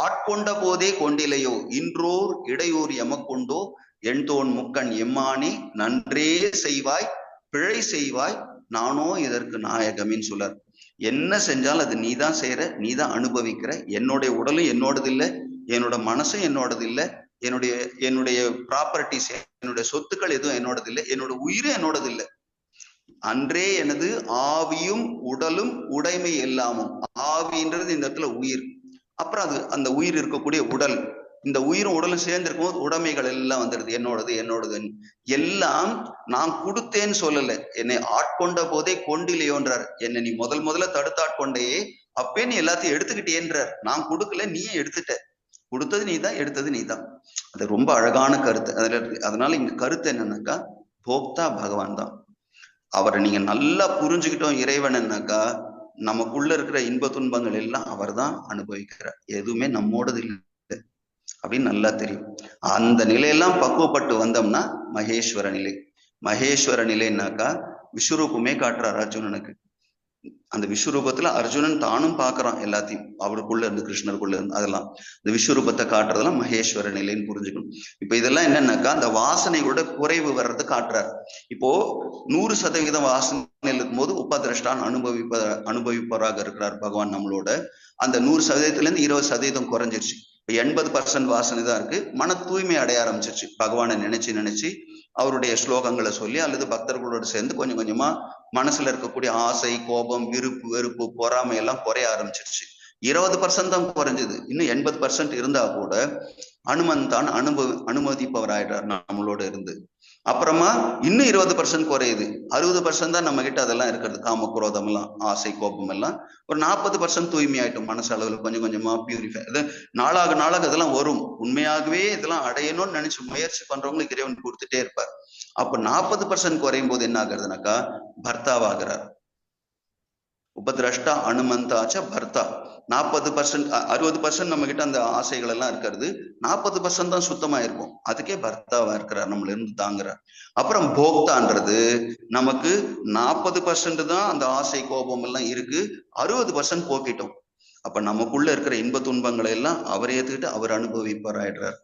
ஆட்கொண்ட போதே கொண்டிலையோ இன்றோர் இடையூர் எமக்கொண்டோ எண்தோன் முக்கண் எம்மானே நன்றே செய்வாய் பிழை செய்வாய் நானோ இதற்கு நாயகமின்னு சொல்லார். என்ன செஞ்சாலும் அது நீதான் செய்யற, நீதான் அனுபவிக்கிற. என்னுடைய உடலும் என்னோடது இல்லை, என்னோட மனசும் என்னோடது இல்லை, என்னுடைய ப்ராப்பர்ட்டிஸ், என்னுடைய சொத்துக்கள் எதுவும் என்னோடது இல்லை, என்னோட உயிரும் என்னோடது இல்லை. அன்றே எனது ஆவியும் உடலும் உடைமை எல்லாமும். ஆவின்றது இந்த இடத்துல உயிர், அப்புறம் அது அந்த உயிர் இருக்கக்கூடிய உடல். இந்த உயிரும் உடலும் சேர்ந்து இருக்கும்போது உடைமைகள் எல்லாம் வந்துடுது, என்னோடது எல்லாம் நான் கொடுத்தேன்னு சொல்லல. என்னை ஆட்கொண்ட போதே கொண்டிலையோன்றார். என்னை நீ முதல்ல தடுத்தாட்கொண்டையே, அப்பே நீ எல்லாத்தையும் எடுத்துக்கிட்டேன்றார். நான் கொடுக்கல, நீயே எடுத்துட்ட. கொடுத்தது நீதான், எடுத்தது நீதான். அது ரொம்ப அழகான கருத்து அதுல இருக்கு. அதனால இங்க கருத்து என்னன்னாக்கா, போக்தா பகவான் தான். அவரை நீங்க நல்லா புரிஞ்சுக்கிட்டோம் இறைவனாக்கா, நமக்குள்ள இருக்கிற இன்ப துன்பங்கள் எல்லாம் அவர் தான் அனுபவிக்கிறார், எதுவுமே நம்மோடது இல்லை அப்படின்னு நல்லா தெரியும். அந்த நிலையெல்லாம் பக்குவப்பட்டு வந்தோம்னா மகேஸ்வர நிலை. மகேஸ்வர நிலைன்னாக்கா விஸ்வரூபமே காட்டுறார் அர்ஜுனனுக்கு. அந்த விஸ்வரூபத்துல அர்ஜுனன் தானும் பாக்குறான் எல்லாத்தையும், அவருக்குள்ள இருந்து கிருஷ்ணருக்குள்ள இருந்து. அதெல்லாம் இந்த விஸ்வரூபத்தை காட்டுறதெல்லாம் மகேஸ்வர நிலைன்னு புரிஞ்சுக்கணும். இப்ப இதெல்லாம் என்னன்னாக்கா, அந்த வாசனையோட குறைவு வர்றது காட்டுறார். இப்போ 100% வாசனையில் இருக்கும்போது உபதிரஷ்டான் அனுபவிப்பவராக இருக்கிறார் பகவான் நம்மளோட. அந்த 100%ல இருந்து 20% குறைஞ்சிருச்சு. இப்ப 80% வாசனை தான் இருக்கு. மன தூய்மை அடைய ஆரம்பிச்சிருச்சு. பகவானை நினைச்சு அவருடைய ஸ்லோகங்களை சொல்லி அல்லது பக்தர்களோடு சேர்ந்து கொஞ்சம் கொஞ்சமா மனசுல இருக்கக்கூடிய ஆசை, கோபம், விருப்பு, வெறுப்பு, பொறாமை எல்லாம் குறைய ஆரம்பிச்சிருச்சு. 20% தான் குறைஞ்சது. இன்னும் 80% இருந்தா கூட அனுமன் தான் அனுமதிப்பவராயிட்டார் நம்மளோட இருந்து. அப்புறமா இன்னும் 20% குறையுது. 60% தான் நம்ம கிட்ட அதெல்லாம் இருக்கிறது. காம குரோதம் எல்லாம், ஆசை கோபம் எல்லாம். ஒரு 40% தூய்மையாயிட்டும் மனசளவுல கொஞ்சம் கொஞ்சமா பியூரிஃபை. அது நாளாக நாளாக இதெல்லாம் வரும். உண்மையாகவே இதெல்லாம் அடையணும்னு நினைச்சு முயற்சி பண்றவங்களுக்கு இறைவன் கொடுத்துட்டே இருப்பார். அப்ப 40% குறையும் போது என்ன ஆகுறதுனாக்கா பர்த்தாவாகிறார். உபதிரஷ்டா அனுமந்தாச்ச பர்த்தா. 40% 60% நம்ம கிட்ட அந்த ஆசைகள் எல்லாம் இருக்கிறது. 40% தான் சுத்தமா இருக்கும். அதுக்கே பர்த்தாவா இருக்கிறார், நம்மள இருந்து தாங்குறார். அப்புறம் போக்தான்றது நமக்கு 40% தான் அந்த ஆசை கோபம் எல்லாம் இருக்கு, 60% போக்கிட்டோம். அப்ப நமக்குள்ள இருக்கிற இன்ப துன்பங்களை எல்லாம் அவர் ஏத்துக்கிட்டு அவர் அனுபவிப்பாராயிடுறார்.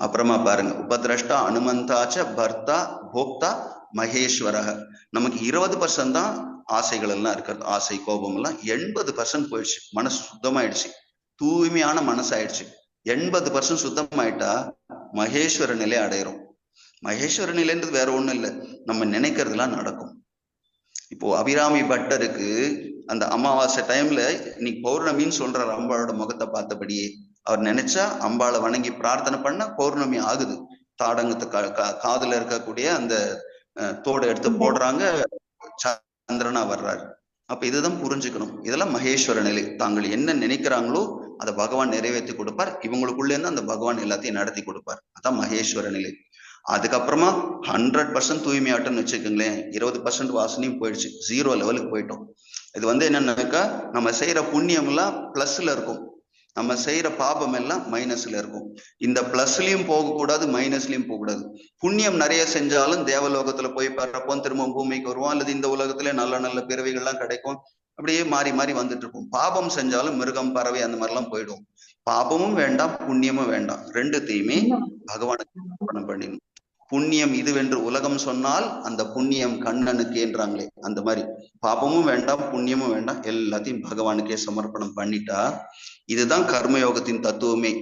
அப்புறமா பாருங்க, உபதிரஷ்டா அனுமந்தாச்ச பர்த்தா போக்தா மகேஸ்வரக. நமக்கு 20% தான் ஆசைகள் எல்லாம் இருக்கிறது, ஆசை கோபம் எல்லாம். 80% போயிடுச்சு, மனசு சுத்தமாயிடுச்சு, தூய்மையான மனசாயிடுச்சு. 80% சுத்தமாயிட்டா மகேஸ்வர நிலை அடையிறோம். மகேஸ்வர நிலைன்றது வேற ஒண்ணும் இல்லை, நம்ம நினைக்கிறதுலாம் நடக்கும். இப்போ அபிராமி பட்டருக்கு அந்த அமாவாசை டைம்ல இன்னைக்கு பௌர்ணமின்னு சொல்றாரு, அம்பாளோட முகத்தை பார்த்தபடியே. அவர் நினைச்சா அம்பாளை வணங்கி பிரார்த்தனை பண்ண பௌர்ணமி ஆகுது. தாடங்கத்தை காதுல இருக்கக்கூடிய அந்த தோடு எடுத்து போடுறாங்க, சந்திரனா வர்றாரு. அப்ப இதுதான் புரிஞ்சுக்கணும். இதெல்லாம் மகேஸ்வர நிலை. தாங்கள் என்ன நினைக்கிறாங்களோ அதை பகவான் நிறைவேற்றி கொடுப்பார். இவங்களுக்குள்ள இருந்து அந்த பகவான் எல்லாத்தையும் நடத்தி கொடுப்பார். அதான் மகேஸ்வர நிலை. அதுக்கப்புறமா 100% தூய்மையாட்டம்னு வச்சுக்கோங்களேன். 20% வாசனையும் போயிடுச்சு, 0 லெவலுக்கு போயிட்டோம். இது என்னன்னாக்கா நம்ம செய்யற புண்ணியம் எல்லாம் பிளஸ்ல இருக்கும், நம்ம செய்யற பாபம் எல்லாம் மைனஸ்ல இருக்கும். இந்த பிளஸ்லயும் போகக்கூடாது, மைனஸ்லயும் போகக்கூடாது. புண்ணியம் நிறைய செஞ்சாலும் தேவலோகத்துல போய் பறப்போம், திரும்ப பூமிக்கு வருவோம், அல்லது இந்த உலகத்துல நல்ல நல்ல பிறவிகள்லாம் கிடைக்கும். அப்படியே மாறி மாறி வந்துட்டு இருக்கும். பாபம் செஞ்சாலும் மிருகம் பறவை அந்த மாதிரிலாம் போயிடும். பாபமும் வேண்டாம், புண்ணியமும் வேண்டாம், ரெண்டுத்தையுமே பகவானுக்கு சமர்ப்பணம் பண்ணிடணும். புண்ணியம் இதுவென்று உலகம் சொன்னால் அந்த புண்ணியம் கண்ணனுக்கேன்றாங்களே, அந்த மாதிரி பாபமும் வேண்டாம், புண்ணியமும் வேண்டாம், எல்லாத்தையும் பகவானுக்கே சமர்ப்பணம் பண்ணிட்டா இதுதான் கர்மயோகத்தின் தத்துவமே.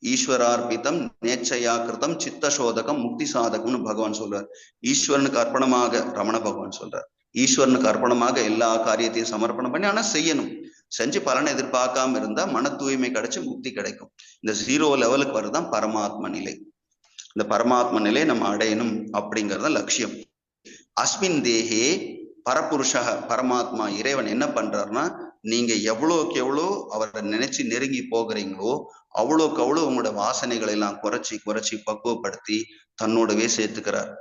ஈஸ்வரார்பிதம் நேச்சையா கிருதம் சித்த சோதகம் முக்தி சாதகம்னு பகவான் சொல்றார். ஈஸ்வரனுக்கு அர்ப்பணமாக, ரமண பகவான் சொல்றார், ஈஸ்வரனுக்கு அர்ப்பணமாக எல்லா காரியத்தையும் சமர்ப்பணம் பண்ணி ஆனா செய்யணும். செஞ்சு பலனை எதிர்பார்க்காம இருந்தா மன தூய்மை கிடைச்சு முக்தி கிடைக்கும். இந்த 0 லெவலுக்கு வருதான் பரமாத்ம நிலை. இந்த பரமாத்ம நிலை நம்ம அடையணும் அப்படிங்கறத லட்சியம். அஸ்மின் தேகே பரபுருஷக, பரமாத்மா இறைவன் என்ன பண்றாருன்னா, நீங்க எவ்வளோக்கு எவ்வளோ அவரை நினைச்சு நெருங்கி போகிறீங்களோ அவ்வளோக்கு அவ்வளோ உங்களோட வாசனைகளை எல்லாம் குறைச்சி குறைச்சி பக்குவப்படுத்தி தன்னோடவே சேர்த்துக்கிறார்.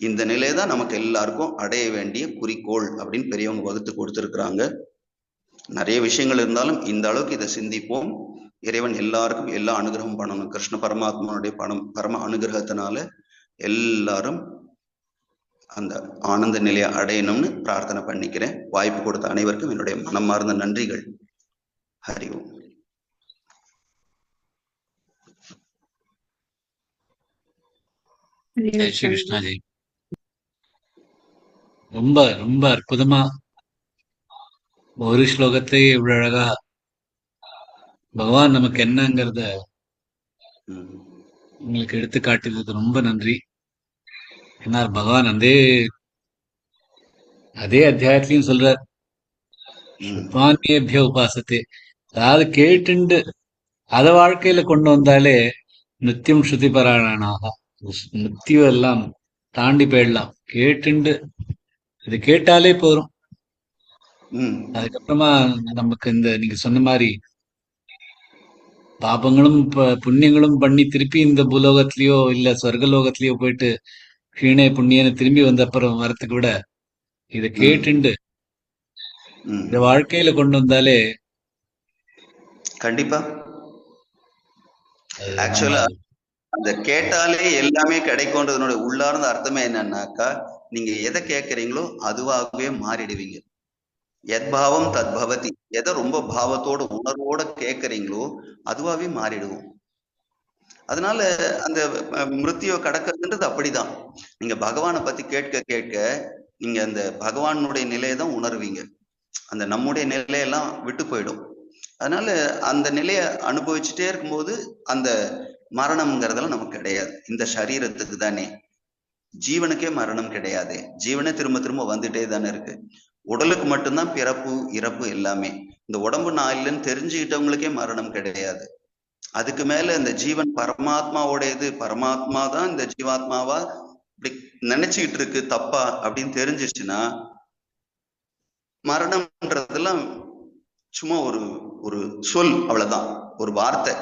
இந்த நிலைதான் நமக்கு எல்லாருக்கும் அடைய வேண்டிய குறிக்கோள் அப்படின்னு பெரியவங்க வகுத்து கொடுத்துருக்குறாங்க. நிறைய விஷயங்கள் இருந்தாலும் இந்த அளவுக்கு இதை சிந்திப்போம். இறைவன் எல்லாருக்கும் எல்லா அனுகிரகம் பண்ணணும். கிருஷ்ண பரமாத்மனுடைய பரம அனுகிரகத்தினால எல்லாரும் அந்த ஆனந்த நிலையை அடையணும்னு பிரார்த்தனை பண்ணிக்கிறேன். வாய்ப்பு கொடுத்த அனைவருக்கும் என்னுடைய மனமார்ந்த நன்றிகள். ஹரி ஓம். ஜெய் ஸ்ரீ கிருஷ்ணாஜி. ரொம்ப ரொம்ப அற்புதமா ஒரு ஸ்லோகத்தை இவ்வளவு அழகா பகவான் நமக்கு என்னங்கிறத உங்களுக்கு எடுத்து காட்டியதுக்கு ரொம்ப நன்றி. ஏன்னா பகவான் அதே அத்தியாயத்திலையும் சொல்றார், சுபான்யேபிய உபாசத்தே. அதாவது கேட்டுண்டு அத வாழ்க்கையில கொண்டு வந்தாலே நித்தியம் ஸ்ருதி பாராயணாக, நித்தியம் எல்லாம் தாண்டி போயிடலாம். கேட்டுண்டு இது கேட்டாலே போதும். அதுக்கப்புறமா நமக்கு இந்த நீங்க சொன்ன மாதிரி பாபங்களும் புண்ணியங்களும் பண்ணி திருப்பி இந்த பூலோகத்திலயோ இல்ல சொர்க்கலோகத்திலயோ போயிட்டு கீழே புண்ணியனை திரும்பி வந்த அப்புறம் வரத்துக்கு விட இதை கேட்டுண்டு இந்த வாழ்க்கையில கொண்டு வந்தாலே கண்டிப்பா. ஆக்சுவலா அந்த கேட்டாலே எல்லாமே கிடைக்கும்ன்றதனோட உள்ளார்ந்த அர்த்தமே என்னன்னாக்கா, நீங்க எதை கேட்கறீங்களோ அதுவாகவே மாறிடுவீங்க. எத்பாவம் தத்பவதி. எதை ரொம்ப பாவத்தோட உணர்வோட கேட்கறீங்களோ அதுவாகவே மாறிடுவோம். அதனால அந்த மிருத்தியோ கடக்கிறதுன்றது அப்படிதான். நீங்க பகவானை பத்தி கேட்க கேட்க நீங்க அந்த பகவானுடைய நிலையை தான் உணர்வீங்க. அந்த நம்முடைய நிலையெல்லாம் விட்டு போயிடும். அதனால அந்த நிலையை அனுபவிச்சுட்டே இருக்கும்போது அந்த மரணம்ங்கிறதெல்லாம் நமக்கு கிடையாது. இந்த சரீரத்துக்கு தானே, ஜீவனுக்கே மரணம் கிடையாது. ஜீவனே திரும்ப திரும்ப வந்துட்டே தானே இருக்கு. உடலுக்கு மட்டும்தான் பிறப்பு இறப்பு எல்லாமே. இந்த உடம்பு நான் இல்லைன்னு தெரிஞ்சுக்கிட்டவங்களுக்கே மரணம் கிடையாது. அதுக்கு மேல இந்த ஜீவன் பரமாத்மாவோடையது, பரமாத்மா தான் இந்த ஜீவாத்மாவா இப்படி நினைச்சுக்கிட்டு இருக்கு தப்பா அப்படின்னு தெரிஞ்சிச்சுன்னா மரணம்ன்றதெல்லாம் சும்மா ஒரு ஒரு சொல், அவ்வளவுதான், ஒரு வார்த்தை.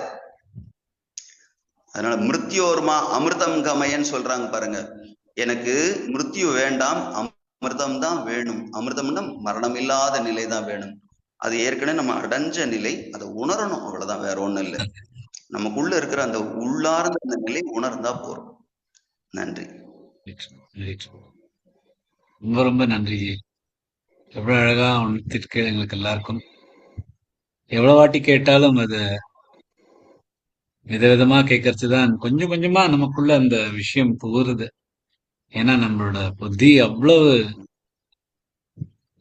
அதனால மிருத்யோர்மா அமிர்தம் கமயன்னு சொல்றாங்க பாருங்க. எனக்கு மிருத்யு வேண்டாம், அமிர்தம் தான் வேணும். அமிர்தம்னா மரணம் இல்லாத நிலை தான் வேணும். அது ஏற்கனவே நம்ம அடைஞ்ச நிலை, அதை உணரணும், அவ்வளவுதான், வேற ஒண்ணும் இல்லை. நமக்குள்ள இருக்கிற அந்த உள்ளார்ந்த அந்த நிலை உணர்ந்தா போறோம். நன்றி. ரொம்ப ரொம்ப நன்றி ஜி. எவ்வளவு அழகா உணர்த்திருக்க எங்களுக்கு எல்லாருக்கும். எவ்வளவு வாட்டி கேட்டாலும் அது விதவிதமா கேட்கறதுதான் கொஞ்சம் கொஞ்சமா நமக்குள்ள அந்த விஷயம் புகுறுது. ஏன்னா நம்மளோட புத்தி அவ்வளவு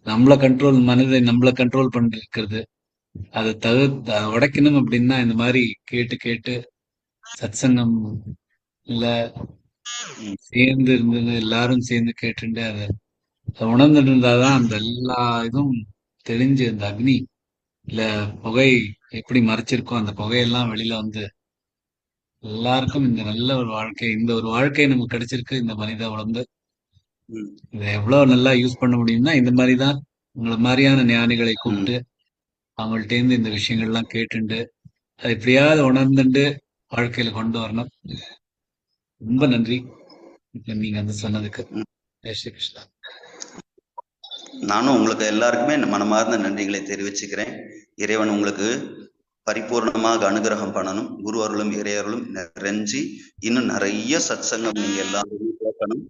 நம்மள கண்ட்ரோல், மனதை நம்மள கண்ட்ரோல் பண்ணிருக்கிறது. அதை அதை உடைக்கணும் அப்படின்னா இந்த மாதிரி கேட்டு கேட்டு சத்சங்கம் இல்ல சேர்ந்து இருந்தது, எல்லாரும் சேர்ந்து கேட்டுட்டு அதை உணர்ந்துட்டு இருந்தாதான் அந்த எல்லா இதுவும் தெரிஞ்சு அந்த அக்னி இல்ல புகை எப்படி மறைச்சிருக்கோம் அந்த புகையெல்லாம் வெளியில வந்து எல்லாருக்கும் இந்த நல்ல ஒரு வாழ்க்கை, இந்த ஒரு வாழ்க்கை நமக்கு கிடைச்சிருக்கு. இந்த மனித உடம்பு இதை எவ்வளவு நல்லா யூஸ் பண்ண முடியும்னா இந்த மாதிரிதான் உங்களை மாதிரியான ஞானிகளை கூப்பிட்டு அவங்கள்ட்ட இருந்து இந்த விஷயங்கள்லாம் கேட்டுண்டு அது எப்படியாவது உணர்ந்துட்டு வாழ்க்கையில கொண்டு வரணும். ரொம்ப நன்றி நீங்க வந்து சொன்னதுக்கு. ஜெய் ஸ்ரீ கிருஷ்ணா. நானும் உங்களுக்கு எல்லாருக்குமே மனமார்ந்த நன்றிகளை தெரிவிச்சுக்கிறேன். இறைவன் உங்களுக்கு பரிபூர்ணமாக அனுகிரகம் பண்ணணும். குரு அருளும் இறையருளும் நிறைஞ்சி இன்னும் நிறைய சத்சங்கம் நீங்க எல்லாரும் கேட்கணும்,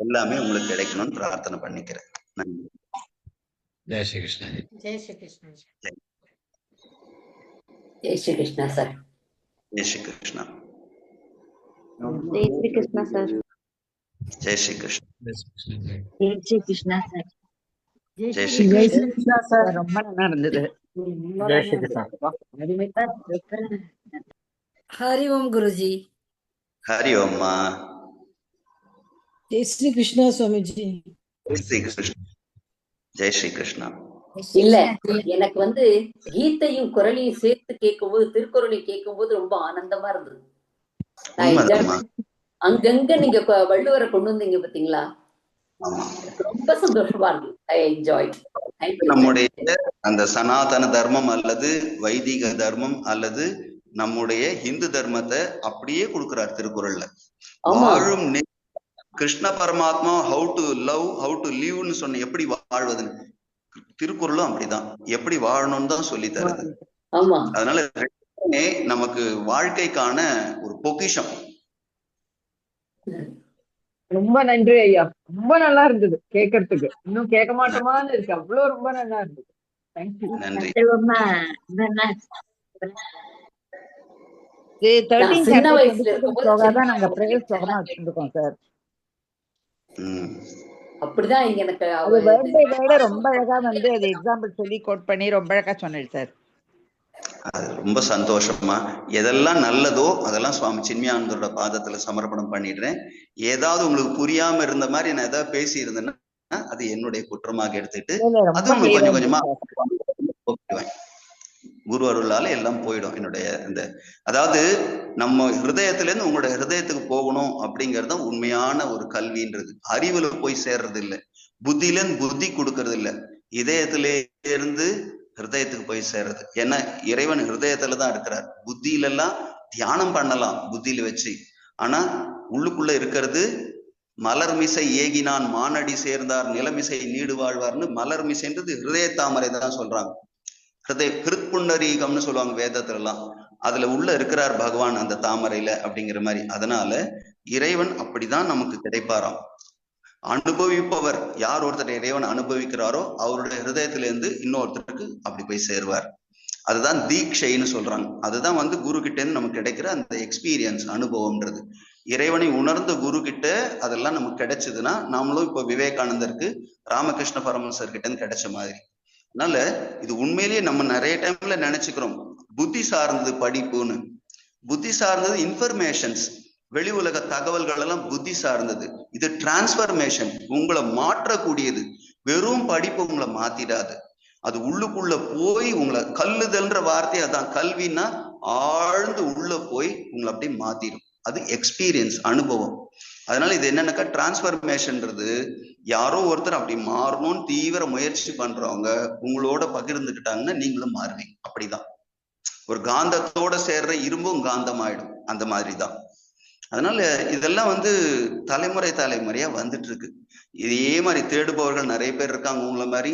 எல்லாமே உங்களுக்கு கிடைக்கணும்னு பிரார்த்தனை பண்ணிக்கிறேன். நன்றி. Jai Shri Krishna. Jai Shri Krishna. Jai Shri Krishna sir. Jai Shri Krishna. Jai Shri Krishna sir. Jai Shri Krishna. Jai Shri Krishna sir. Jai Shri Krishna sir. ரொம்ப நல்லா இருந்தது. ஜெய் ஸ்ரீ கிருஷ்ணா. ஹரி ஓம் குருஜி. ஹரி ஓம்மா. ஜெய் ஸ்ரீ கிருஷ்ணா சுவாமிஜி. ஜெய் ஸ்ரீ கிருஷ்ணா. ஜெய் ஸ்ரீ கிருஷ்ணா. இல்ல, எனக்கு வந்து கீதையும் குரலையும் சேர்த்து கேட்கும்போது, திருக்குறளையும் கேட்கும்போது ரொம்ப ஆனந்தமா இருந்தது. அங்கங்க நீங்க வள்ளுவரை கொண்டு வந்தீங்க பாத்தீங்களா, ரொம்ப சந்தோஷமா இருந்தது. I enjoy. நம்முடைய அந்த சனாதன தர்மம் அல்லது வைதிக தர்மம் அல்லது நம்முடைய இந்து தர்மத்தை அப்படியே கொடுக்கிறார் திருக்குறள்ல. வாழும் கிருஷ்ண பரமாத்மா how to love, how to லிவ்னு சொன்ன, எப்படி வாழ்வதுன்னு திருக்குறளும் அப்படிதான், எப்படி வாழணும்னு தான் சொல்லி தருது. அதனால நமக்கு வாழ்க்கைக்கான ஒரு பொக்கிஷம். ரொம்ப நன்றி ஐயா, ரொம்ப நல்லா இருந்தது கேட்கறதுக்கு. இன்னும் கேட்க மாட்டோமான்னு இருக்கு, அவ்வளவு ரொம்ப நல்லா இருந்தது. தேங்க்யூ. நன்றி. சின்ன வயசுல இருக்கும்போது நாங்க பிரேயர் ஸ்லோகமா வச்சிருக்கோம் சார். அப்படிதான் எனக்கு ரொம்ப அழகா வந்து அது எக்ஸாம்பிள் சொல்லி கோட் பண்ணி ரொம்ப அழகா சொன்னேன் சார். அது ரொம்ப சந்தோஷமா. எதெல்லாம் நல்லதோ அதெல்லாம் சுவாமி சின்மயானந்தரோட பாதத்துல சமர்ப்பணம் பண்ணிடுறேன். ஏதாவது உங்களுக்கு புரியாம இருந்த மாதிரி நான் ஏதாவது பேசி இருந்தேன்னா அது என்னுடைய குற்றமாக எடுத்துட்டு அது உங்களுக்கு கொஞ்சம் கொஞ்சமா குரு அருளால எல்லாம் போயிடும். என்னுடைய இந்த அதாவது நம்ம ஹிருதயத்துல இருந்து உங்களோட ஹிருதயத்துக்கு போகணும் அப்படிங்கறது உண்மையான ஒரு கல்வின்றது. அறிவுல போய் சேர்றது இல்லை, புத்தியில இருந்து புத்தி கொடுக்கறது இல்லை, இதயத்திலே இருந்து ஹிருதயத்துக்கு போய் சேர்றது. ஏன்னா இறைவன் ஹிருதயத்துலதான் இருக்கிறார். புத்தியில எல்லாம் தியானம் பண்ணலாம் புத்தியில வச்சு, ஆனா உள்ளுக்குள்ள இருக்கிறது மலர் மிசை ஏகினான் மானடி சேர்ந்தார் நிலமிசை நீடு வாழ்வார்னு. மலர் மிசைன்றது ஹிருதய தாமரை தான் சொல்றாங்க. ஹிருத்புண்டரீகம்னு சொல்லுவாங்க வேதத்துல எல்லாம். அதுல உள்ள இருக்கிறார் பகவான் அந்த தாமரையில அப்படிங்கிற மாதிரி. அதனால இறைவன் அப்படிதான் நமக்கு கிடைப்பாராம். அனுபவிப்பவர் யார் ஒருத்தர் இறைவன் அனுபவிக்கிறாரோ அவருடைய ஹிருதயத்திலிருந்து இன்னொருத்தருக்கு அப்படி போய் சேருவார். அதுதான் தீட்சைன்னு சொல்றாங்க. அதுதான் வந்து குரு கிட்ட இருந்து நமக்கு கிடைக்கிற அந்த எக்ஸ்பீரியன்ஸ், அனுபவம்ன்றது. இறைவனை உணர்ந்த குரு கிட்ட அதெல்லாம் நமக்கு கிடைச்சதுன்னா நாமளும் இப்போ விவேகானந்தருக்கு ராமகிருஷ்ண பரமஹம்சர் கிட்ட இருந்து கிடைச்ச மாதிரி. அதனால இது உண்மையிலேயே நம்ம நிறைய டைம்ல நினைச்சுக்கிறோம் புத்தி சார்ந்தது படிப்புன்னு. புத்தி சார்ந்தது இன்ஃபர்மேஷன்ஸ், வெளி உலக தகவல்கள் எல்லாம் புத்தி சார்ந்தது. இது டிரான்ஸ்பர்மேஷன், உங்களை மாற்றக்கூடியது. வெறும் படிப்பு உங்களை மாத்திடாது. அது உள்ளுக்குள்ள போய் உங்களை, கல்லுதல்ன்ற வார்த்தை அதான், கல்வின்னா ஆழ்ந்து உள்ள போய் உங்களை அப்படியே மாத்திடும். அது எக்ஸ்பீரியன்ஸ், அனுபவம். அதனால இது என்னன்னாக்கா டிரான்ஸ்பர்மேஷன்ன்றது யாரோ ஒருத்தர் அப்படி மாறணும்னு தீவிர முயற்சி பண்றவங்க உங்களோட பகிர்ந்துக்கிட்டாங்கன்னா நீங்களும் மாறுவீங்க. அப்படிதான். ஒரு காந்தத்தோட சேர்ற இரும்பும் காந்தம் ஆயிடும், அந்த மாதிரிதான். அதனால இதெல்லாம் தலைமுறை தலைமுறையா வந்துட்டு இருக்கு. இதே மாதிரி தேடுபவர்கள் நிறைய பேர் இருக்காங்க உங்களை மாதிரி.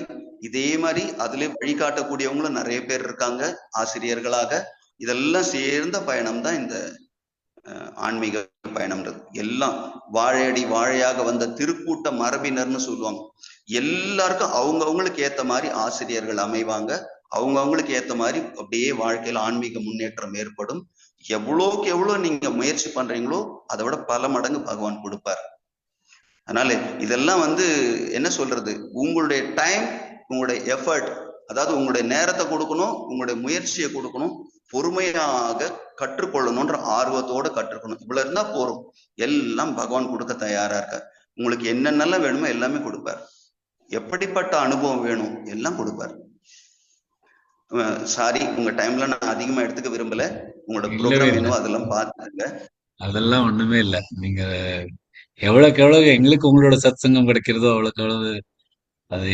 இதே மாதிரி அதுல வழிகாட்டக்கூடியவங்களும் நிறைய பேர் இருக்காங்க ஆசிரியர்களாக. இதெல்லாம் சேர்ந்த பயணம் தான் இந்த ஆன்மீக பயணம்ன்றது. எல்லாம் வாழையடி வாழையாக வந்த திருக்கூட்ட மரபினர்னு சொல்லுவாங்க. எல்லாருக்கும் அவங்களுக்கு ஏத்த மாதிரி ஆசிரியர்கள் அமைவாங்க. அவங்களுக்கு ஏத்த மாதிரி அப்படியே வாழ்க்கையில ஆன்மீக முன்னேற்றம் ஏற்படும். எவ்வளோக்கு எவ்வளவு நீங்க முயற்சி பண்றீங்களோ அதை விட பல மடங்கு பகவான் கொடுப்பார். அதனால இதெல்லாம் என்ன சொல்றது, உங்களுடைய டைம், உங்களுடைய எஃபர்ட், அதாவது உங்களுடைய நேரத்தை கொடுக்கணும், உங்களுடைய முயற்சியை கொடுக்கணும், பொறுமையாக கற்றுக்கொள்ளணும்ன்ற ஆர்வத்தோட கற்றுக்கணும். இவ்வளவு இருந்தா போறோம். எல்லாம் பகவான் கொடுக்க தயாரா இருக்கார். உங்களுக்கு என்னென்னலாம் வேணுமோ எல்லாமே கொடுப்பார். எப்படிப்பட்ட அனுபவம் வேணும் எல்லாம் கொடுப்பார். சாரி, உங்க டைம்ல நான் அதிகமா எடுத்துக்க விரும்பல. உங்களோட ப்ரோக்ராம் என்னவோ அதெல்லாம் பார்த்துங்க. அதெல்லாம் ஒண்ணுமே இல்ல. நீங்க எவ்வளவுக்கு எவ்வளவு எங்களுக்கு உங்களோட சத்சங்கம் கிடைக்கிறதோ அவ்வளவுக்கு எவ்வளவு அது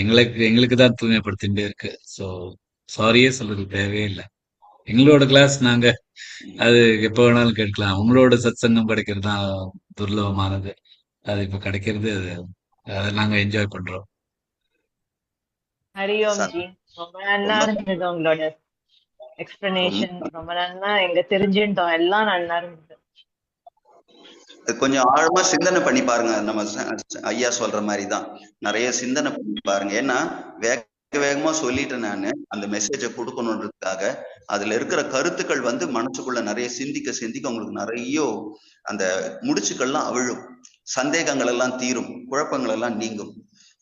எங்களுக்கு தான் தூய்மைப்படுத்திட்டே இருக்கு. ஸோ சாரியே சொல்றது தேவையே இல்லை. எங்களோட கிளாஸ் நாங்க அது எப்ப வேணாலும் கேட்கலாம். உங்களோட சத்சங்கம் கிடைக்கிறது தான் துர்லபமானது. அது இப்ப கிடைக்கிறது, அதை நாங்க என்ஜாய் பண்றோம். ஹரிஓம் ஜி, ரொம்ப நல்லா இருந்தது உங்களோட எக்ஸ்பிளனேஷன். ரொம்ப நல்லா எங்க தெரிஞ்சுட்டோம், எல்லாம் நல்லா இருந்தது. கொஞ்சம் ஆழமா சிந்தனை பண்ணி பாருங்க. நம்ம ஐயா சொல்ற மாதிரிதான் நிறைய சிந்தனை பண்ணி பாருங்க. ஏன்னா வேகமா சொல்லிட்டேன் நானு அந்த மெசேஜை கொடுக்கணுன்றதுக்காக. அதுல இருக்கிற கருத்துக்கள் மனசுக்குள்ள நிறைய சிந்திக்க உங்களுக்கு நிறைய அந்த முடிச்சுக்கள்லாம் அவிழும், சந்தேகங்கள் எல்லாம் தீரும், குழப்பங்கள் எல்லாம் நீங்கும்.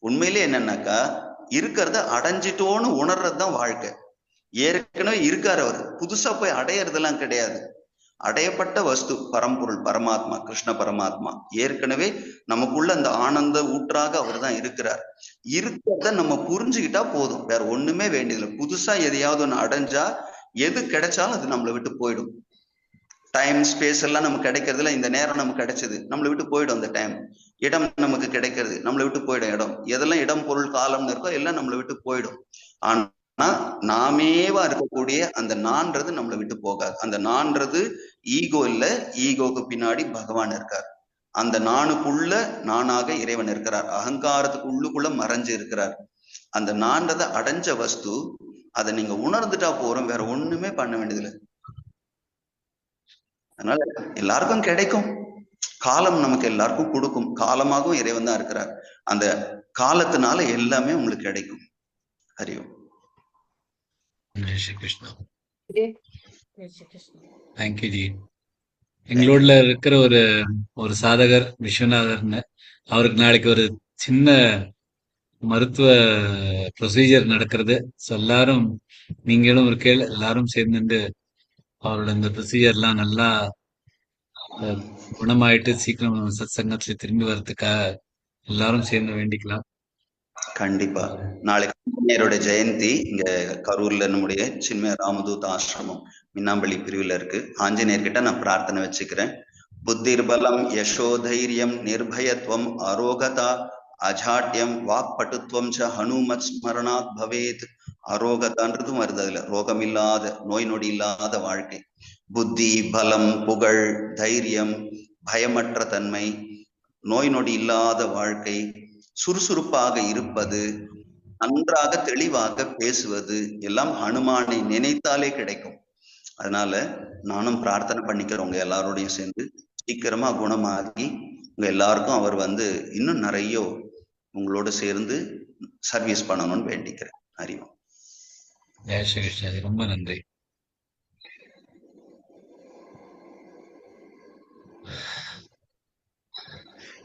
உண்மையிலே என்னன்னாக்கா இருக்கிறத அடைஞ்சிட்டோன்னு உணர்றதுதான் வாழ்க்கை. ஏற்கனவே இருக்காரு அவர், புதுசா போய் அடையறதெல்லாம் கிடையாது. அடையப்பட்ட வஸ்து பரம்பொருள் பரமாத்மா, கிருஷ்ண பரமாத்மா. ஏற்கனவே நமக்குள்ள அந்த ஆனந்த ஊற்றாக அவர் தான் இருக்கிறார். இருக்கிறத நம்ம புரிஞ்சுக்கிட்டா போதும், வேற ஒண்ணுமே வேண்டியதில்லை. புதுசா எதையாவது ஒண்ணு அடைஞ்சா எது கிடைச்சாலும் அது நம்மளை விட்டு போயிடும். டைம் ஸ்பேஸ் எல்லாம் நமக்கு கிடைக்கிறதுல, இந்த நேரம் நமக்கு கிடைச்சது நம்மளை விட்டு போயிடும். அந்த டைம் இடம் நமக்கு கிடைக்கிறது நம்மளை விட்டு போயிடும். இடம் எதெல்லாம் இடம் பொருள் காலம்னு இருக்கோ எல்லாம் நம்மளை விட்டு போயிடும். ஆனா நாமேவா இருக்கக்கூடிய அந்த நான்றது நம்மளை விட்டு போகாது. அந்த நான்றது ஈகோ இல்ல, ஈகோக்கு பின்னாடி பகவான் இருக்கார். அந்த நானுக்குள்ள நானாக இறைவன் இருக்கிறார். அகங்காரத்துக்கு உள்ளுக்குள்ள மறைஞ்சு இருக்கிறார். அந்த நான்றதை அடைஞ்ச வஸ்து, அதை நீங்க உணர்ந்துட்டா போறோம், வேற ஒண்ணுமே பண்ண வேண்டியதில்லை. அதனால எல்லாருக்கும் கிடைக்கும். காலம் நமக்கு எல்லாருக்கும் கொடுக்கும். காலமாகவும் இறைவன் தான் இருக்கிறார். அந்த காலத்தினால எல்லாமே உங்களுக்கு கிடைக்கும். ஹரிஓம். ஜெய் ஸ்ரீ கிருஷ்ணா. தேங்க்யூ ஜி. எங்களோட இருக்கிற ஒரு சாதகர் விஸ்வநாதர்னு, அவருக்கு நாளைக்கு ஒரு சின்ன மருத்துவ ப்ரொசீஜர் நடக்கிறது. ஸோ எல்லாரும் நீங்களும் ஒரு எல்லாரும் சேர்ந்துட்டு அவரோட இந்த ப்ரொசீஜர்லாம் நல்லா குணமாயிட்டு சீக்கிரம் சத்சங்கத்துல திரும்பி வர்றதுக்காக எல்லாரும் சேர்ந்து வேண்டிக்கலாம். கண்டிப்பா. நாளைக்கு ஆஞ்சநேயருடைய ஜெயந்தி இங்க கரூர்ல நம்முடைய சின்மய ராமதூத் ஆசிரமம் மின்னாம்பள்ளி பிரிவுல இருக்கு. ஆஞ்சநேயர்கிட்ட நான் பிரார்த்தனை வச்சுக்கிறேன். புத்திர்பலம் யசோதைரியம் நிர்பயத்வம் அரோகதா அஜாட்யம் வாக்பட்டுத்வம் ச ஹனுமத் ஸ்மரணாத் பவேத். அரோகதான்றதும் வருது அதுல, ரோகமில்லாத நோய் நொடி இல்லாத வாழ்க்கை. புத்தி, பலம், புகழ், தைரியம், பயமற்ற தன்மை, நோய் நொடி இல்லாத வாழ்க்கை, சுறுசுறுப்பாக இருப்பது, நன்றாக தெளிவாக பேசுவது எல்லாம் ஹனுமானை நினைத்தாலே கிடைக்கும். அதனால நானும் பிரார்த்தனை பண்ணிக்கிறேன் உங்க எல்லாரோடையும் சேர்ந்து சீக்கிரமா குணமாகி உங்க எல்லாருக்கும் அவர் இன்னும் நிறைய உங்களோட சேர்ந்து சர்வீஸ் பண்ணணும்னு வேண்டிக்கிறேன். அறிவோம். ஜெய் ஸ்ரீ கிருஷ்ணா. ரொம்ப நன்றி.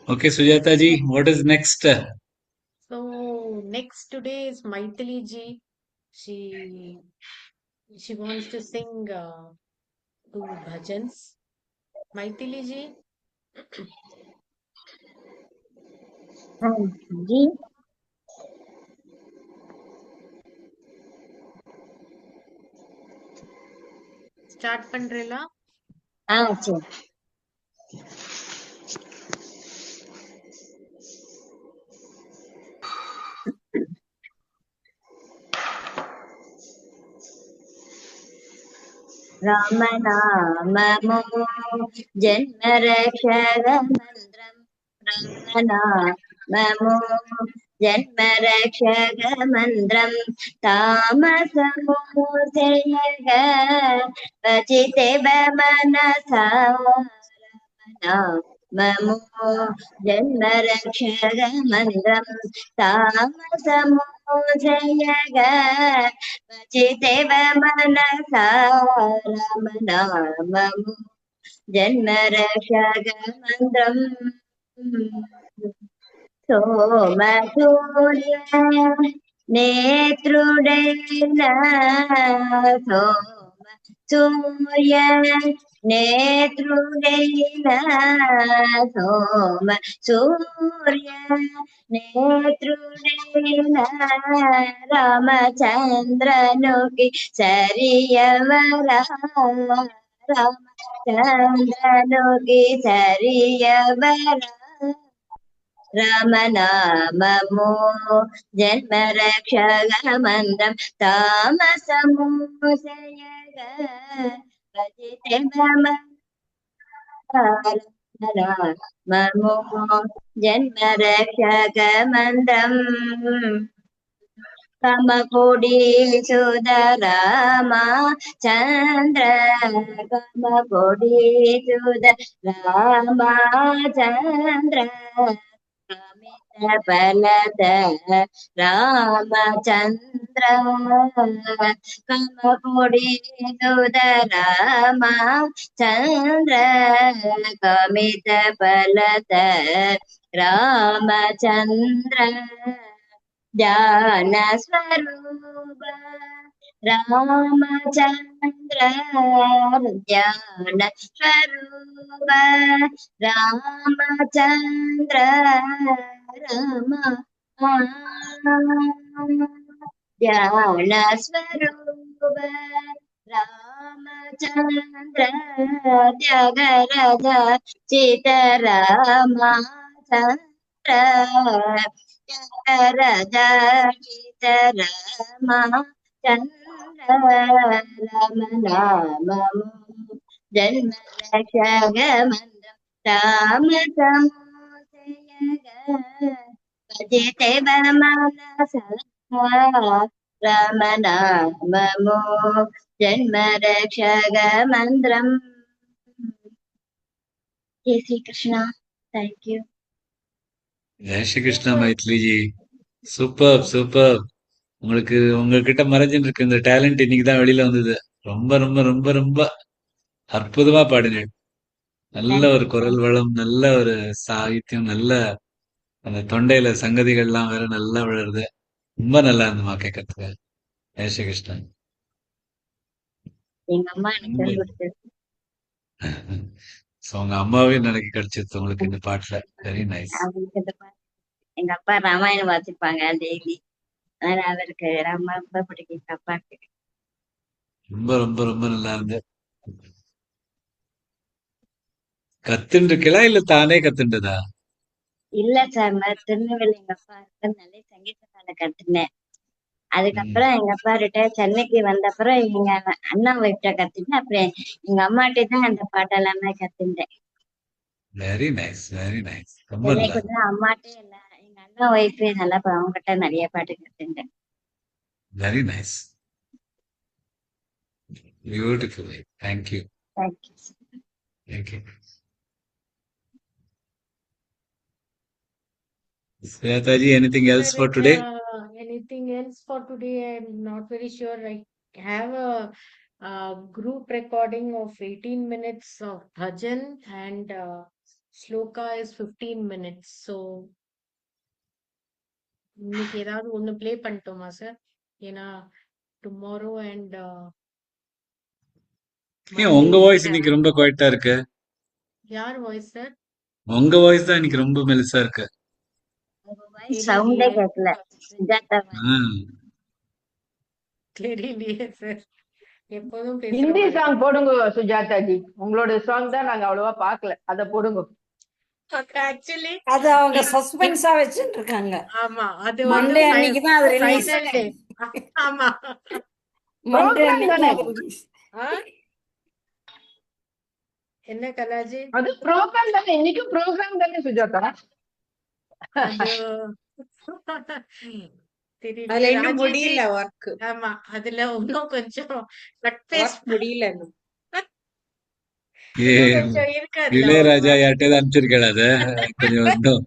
Okay, Sujata ji, what is next? So next today is Maithili ji. She wants to sing 2 bhajans. Maithili ji. Ji start பண்றீங்களா? சரி. రామనామము జన్మరక్షక మంత్రం రామనామము జన్మరక్షక మంత్రం తామసము జయగ భజితే మనసా రామనామము జన్మరక్షక మంత్రం తామసము జయగ భజితేవ మనసా రామనామము జన్మరక్షక మంత్రం సోమసూర్య నేత్రుడైన సోమసూర్య నేత్రుడైన సోమ సూర్య నేత్రుడైన రామచంద్రనుకి సరియవర రామచంద్రనుకి సరియవర రామనామము జన్మరక్షక మంత్రం తామసము జయగ భజితే రామనామము జన్మరక్షక మంత్రం కమకోడి సుధరామ చంద్ర కమకోడి సుధరామ చంద్ర కామిత ఫలద రామచంద్ర కమకోడి సుధరామ చంద్ర కామిత ఫలద రామచంద్ర జ్ఞాన స్వరూప రామచంద్ర జ్ఞాన స్వరూప రామచంద్ర రామ జ్ఞాన స్వరూప రామచంద్ర త్యాగరాజ సీతారామచంద్ర చంద్ర రామనామము జన్మరక్షక మంత్రం తామసమోజయగ భజితే మనస రామనామము జన్మరక్షక మంత్రం. జై Srikrishna. Thank you. Jai Shri Krishna மைத்லிஜி. Super super. உங்களுக்கு உங்ககிட்ட மறைஞ்சுட்டு இருக்க இந்த டேலண்ட் இன்னைக்கு தான் வெளியில வந்தது. ரொம்ப ரொம்ப ரொம்ப ரொம்ப அற்புதமா பாடினேன். நல்ல ஒரு குரல் வளம், நல்ல ஒரு சாகித்யம், நல்ல அந்த தொண்டையில சங்கதிகள்லாம் வேற நல்லா விழுறது. ரொம்ப நல்லா இருந்துமா கேட்கறதுக்கு. ஜெய் ஸ்ரீ கிருஷ்ணன். எங்க அம்மா எனக்கு சொல்லி கொடுத்தது. சோ உங்க அம்மாவே எனக்கு கிடைச்சிருச்சு உங்களுக்கு இந்த பாட்டுல. Very nice. அவங்களுக்கு இந்த பாட்டு எங்க அப்பா ராமாயணம் வாசிப்பாங்க டெய்லி. அதனால அவருக்கு ரொம்ப ரொம்ப பிடிக்கும் எங்க அப்பாக்கு. ரொம்ப ரொம்ப ரொம்ப நல்லா இருந்து. கத்துண்டு இருக்கலா இல்ல தானே கத்துண்டதா? இல்ல சார், திருநெல்வேலி எங்க அப்பா இருக்கிறதுனால சங்கீதத்தால கத்துனேன். ம். அதுக்கப்புறம் எங்க அப்பா ரிட்டையர் சென்னைக்கு வந்த அப்புறம் எங்க அண்ணா ஒய்ஃப்ட கத்துனேன். அப்புறம் எங்க அம்மாட்டே தான் அந்த பாட்டு எல்லாமே கத்துட்டேன். Very nice very nice. ரொம்ப நல்லா சென்னைக்கு இருக்கு. வந்து அம்மாட்டே இல்ல, எங்க அண்ணா ஒய்ஃப் நல்லா அவங்ககிட்ட நிறைய பாட்டு கத்துட்டேன். Very nice. Beautiful. Thank you thank you. Thank you. Swetaji, anything else for today? Anything else for today? I'm not very sure. I have a group recording of 18 minutes of bhajan and shloka is 15 minutes. So, இன்னைக்கு ஏதாவது ஒண்ணு play பண்ணிட்டோமா sir? ஏன்னா tomorrow and ஏன் உங்க voice இன்னைக்கு ரொம்ப குவைட்டா இருக்கு? யார் வாய்ஸ் சார்? உங்க வாய்ஸ் தான் இன்னைக்கு ரொம்ப மெலிசா இருக்கு. சவுண்டே கேட்கல. சுஜாதா ஆ, தெரியலையே சார். எப்போதும் பேசுற ஹிந்தி மாதிரி. சாங் போடுங்க சுஜாதாஜி, உங்களோட சாங் தான் நாங்க அவ்வளவா பார்க்கல, அத போடுங்க. ஆக்சுவலி அது அவங்க சஸ்பென்ஸா வச்சுட்டு இருக்காங்க. ஆமா, அது வந்து மண்டே அன்னைக்கு தான் அது ரிலீஸ். ஃபைனல் டே. ஆமா, மண்டே ப்ரோக்ராம் அன்னைக்கு தானே தான் அது ரிலீஸ். ஆ? என்ன கலாஜி? அது ப்ரோக்ராம் தானே, இன்னைக்கும் ப்ரோக்ராம் தானே சுஜாதா. அது தெரியல அதுல இன்னும் ராஜேஜி. முடியல ஒர்க். ஆமா, அதுல இன்னும் கொஞ்சம் கட் பேஸ்ட் ஒர்க் முடியல இன்னும். ஏ இன்னும் கொஞ்சம் இருக்கு அதுல இளையராஜா யார்கிட்டயாவது அனுப்பிச்சிருக்கேன் அத கொஞ்சம் இன்னும்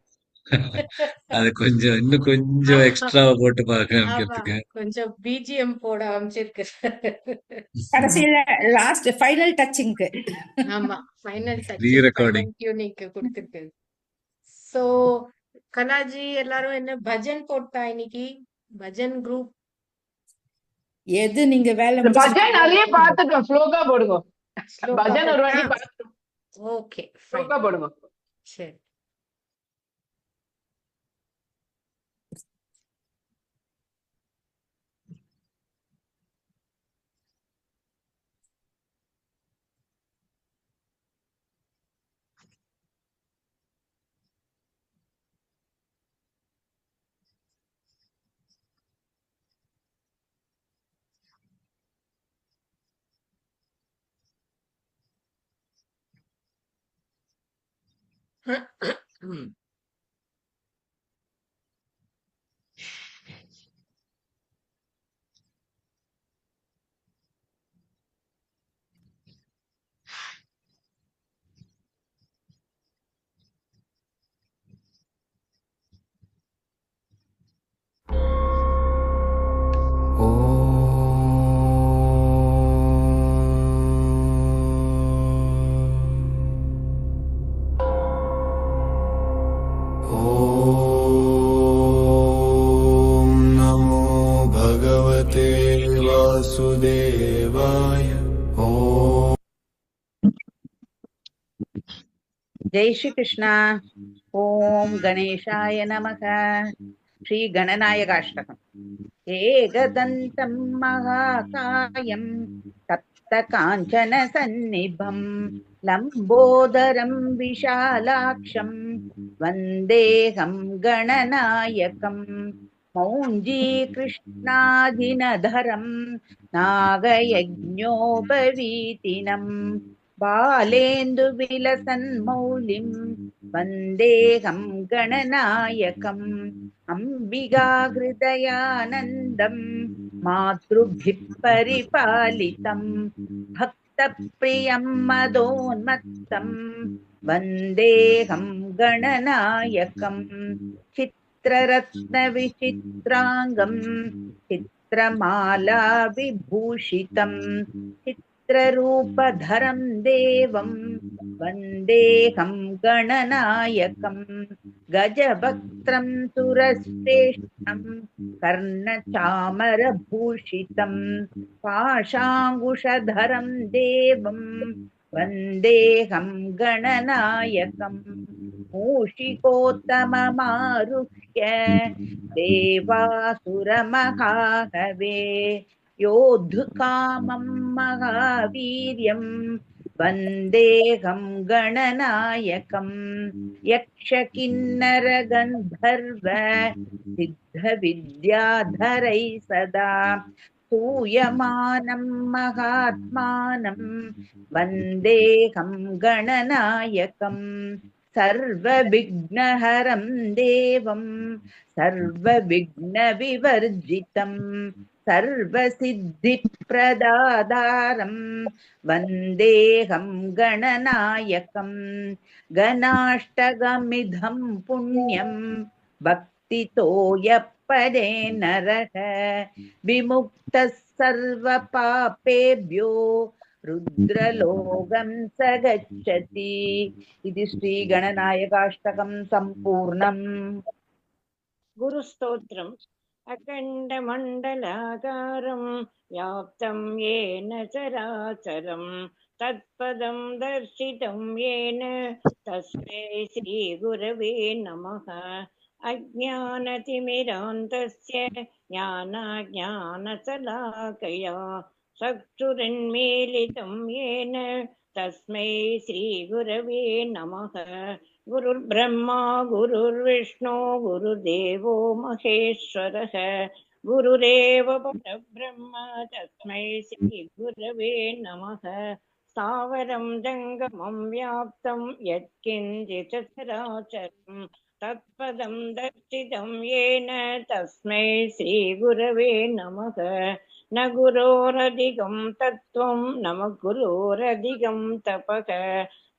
அது கொஞ்சம் இன்னும் கொஞ்சம் எக்ஸ்ட்ராவா போட்டு பார்க்க ஆமா, அனுப்பிக்கிறதுக்கு. கொஞ்சம் பிஜிஎம் போட அமைச்சிருக்கு. கடைசியில லாஸ்ட் ஃபைனல் டச்சிங்க்கு. ஆமா, ஃபைனல் டச், ரீ-ரெக்கார்டிங். ஃபைனல் டியூனிங்க்கு கொடுத்திருக்கு. சோ கலாஜி எல்லாரும் என்ன பஜன் போட்டா இன்னைக்கு? பஜன் குரூப் எது நீங்க வேலை பஜன் முடிச்சிருக்கீங்களோ நிறைய பார்த்துட்டோம், ஸ்லோகா போடுங்க. ஸ்லோகா பஜன் ஒரு வாட்டி போட்டா பார்த்துட்டோம், ஓகே ஃபைன். ஸ்லோகா போடுங்க. சரி. नमो भगवते वासुदेवाय। जय श्री कृष्णा। ओम गणेशाय नमः। श्री गणनायकाष्टकम्। एकदन्तं महाकायं तप्तकाञ्चन सन्निभं लम्बोदरं विशालाक्षं वन्देऽहं गणनायकम्। मौञ्जीकृष्णाधिनधरं नागयज्ञोपवीतिनं बालेन्दुविलसन्मौलिं वन्देऽहं गणनायकम्। अम्बिकाहृदयानन्दं मातृभिः परिपालितं भक्तप्रियं मदोन्मत्तं वन्देऽहं गणनायकम्। चित्ररत्नविचित्राङ्गं चित्रमाला विभूषितं चित्ररूपधरं देवं वन्देऽहं गणनायकम्। गजवक्त्रं सुरश्रेष्ठं कर्णचामरभूषितं पाशाङ्कुशधरं देवं वन्देऽहं गणनायकम्। मूषिकोत्तममारुह्य देवासुरमहाहवे योद्धुकामं महावीर्यं वन्देऽहं गणनायकम्। यक्षकिन्नरगन्धर्व सिद्धविद्याधरैः सदा स्तूयमानं महात्मानं वन्देऽहं गणनायकम्। सर्वविघ्नहरं देवं सर्वविघ्नविवर्जितं सर्वसिद्धिप्रदातारं वन्देऽहं गणनायकम्। गणाष्टकमिदं पुण्यं भक्तितो यः परे नरः विमुक्तः सर्वपापेभ्यो रुद्रलोकं स गच्छति। इति श्री गणनायकाष्टकं सम्पूर्णम्। गुरुस्तोत्रम्। अखण्डमण्डलाकारं व्याप्तं येन चराचरं तत्पदं दर्शितं येन तस्मै श्रीगुरवे नमः। अज्ञानतिमिरान्तस्य ज्ञानाज्ञानशलाकया चक्षुरुन्मीलितं येन तस्मै श्रीगुरवे नमः। गुरुर्ब्रह्मा गुरुर्विष्णु गुरुदेवो महेश्वरः गुरुरेव परब्रह्म तस्मै श्रीगुरवे नमः। स्थावरं जङ्गमं व्याप्तं यत्किञ्चित् चराचरं तत्पदं दर्शितं येन तस्मै श्रीगुरवे नमः। न गुरोरधिकं तत्त्वं नम गुरोरधिकं तपः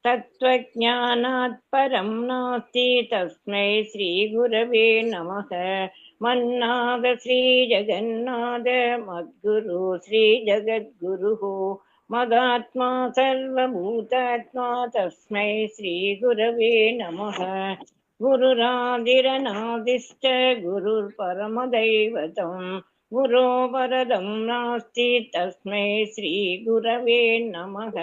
तत्त्वज्ञानात् परं नास्ति तस्मै श्रीगुरवे नमः। मन्नाद श्रीजगन्नाथ मद्गुरु श्रीजगद्गुरुः मदात्मा सर्वभूतात्मा तस्मै श्रीगुरवे नमः। गुरुरादिरनादिश्च गुरुर्परमदैवतं गुरो वरदं नास्ति तस्मै श्रीगुरवे नमः।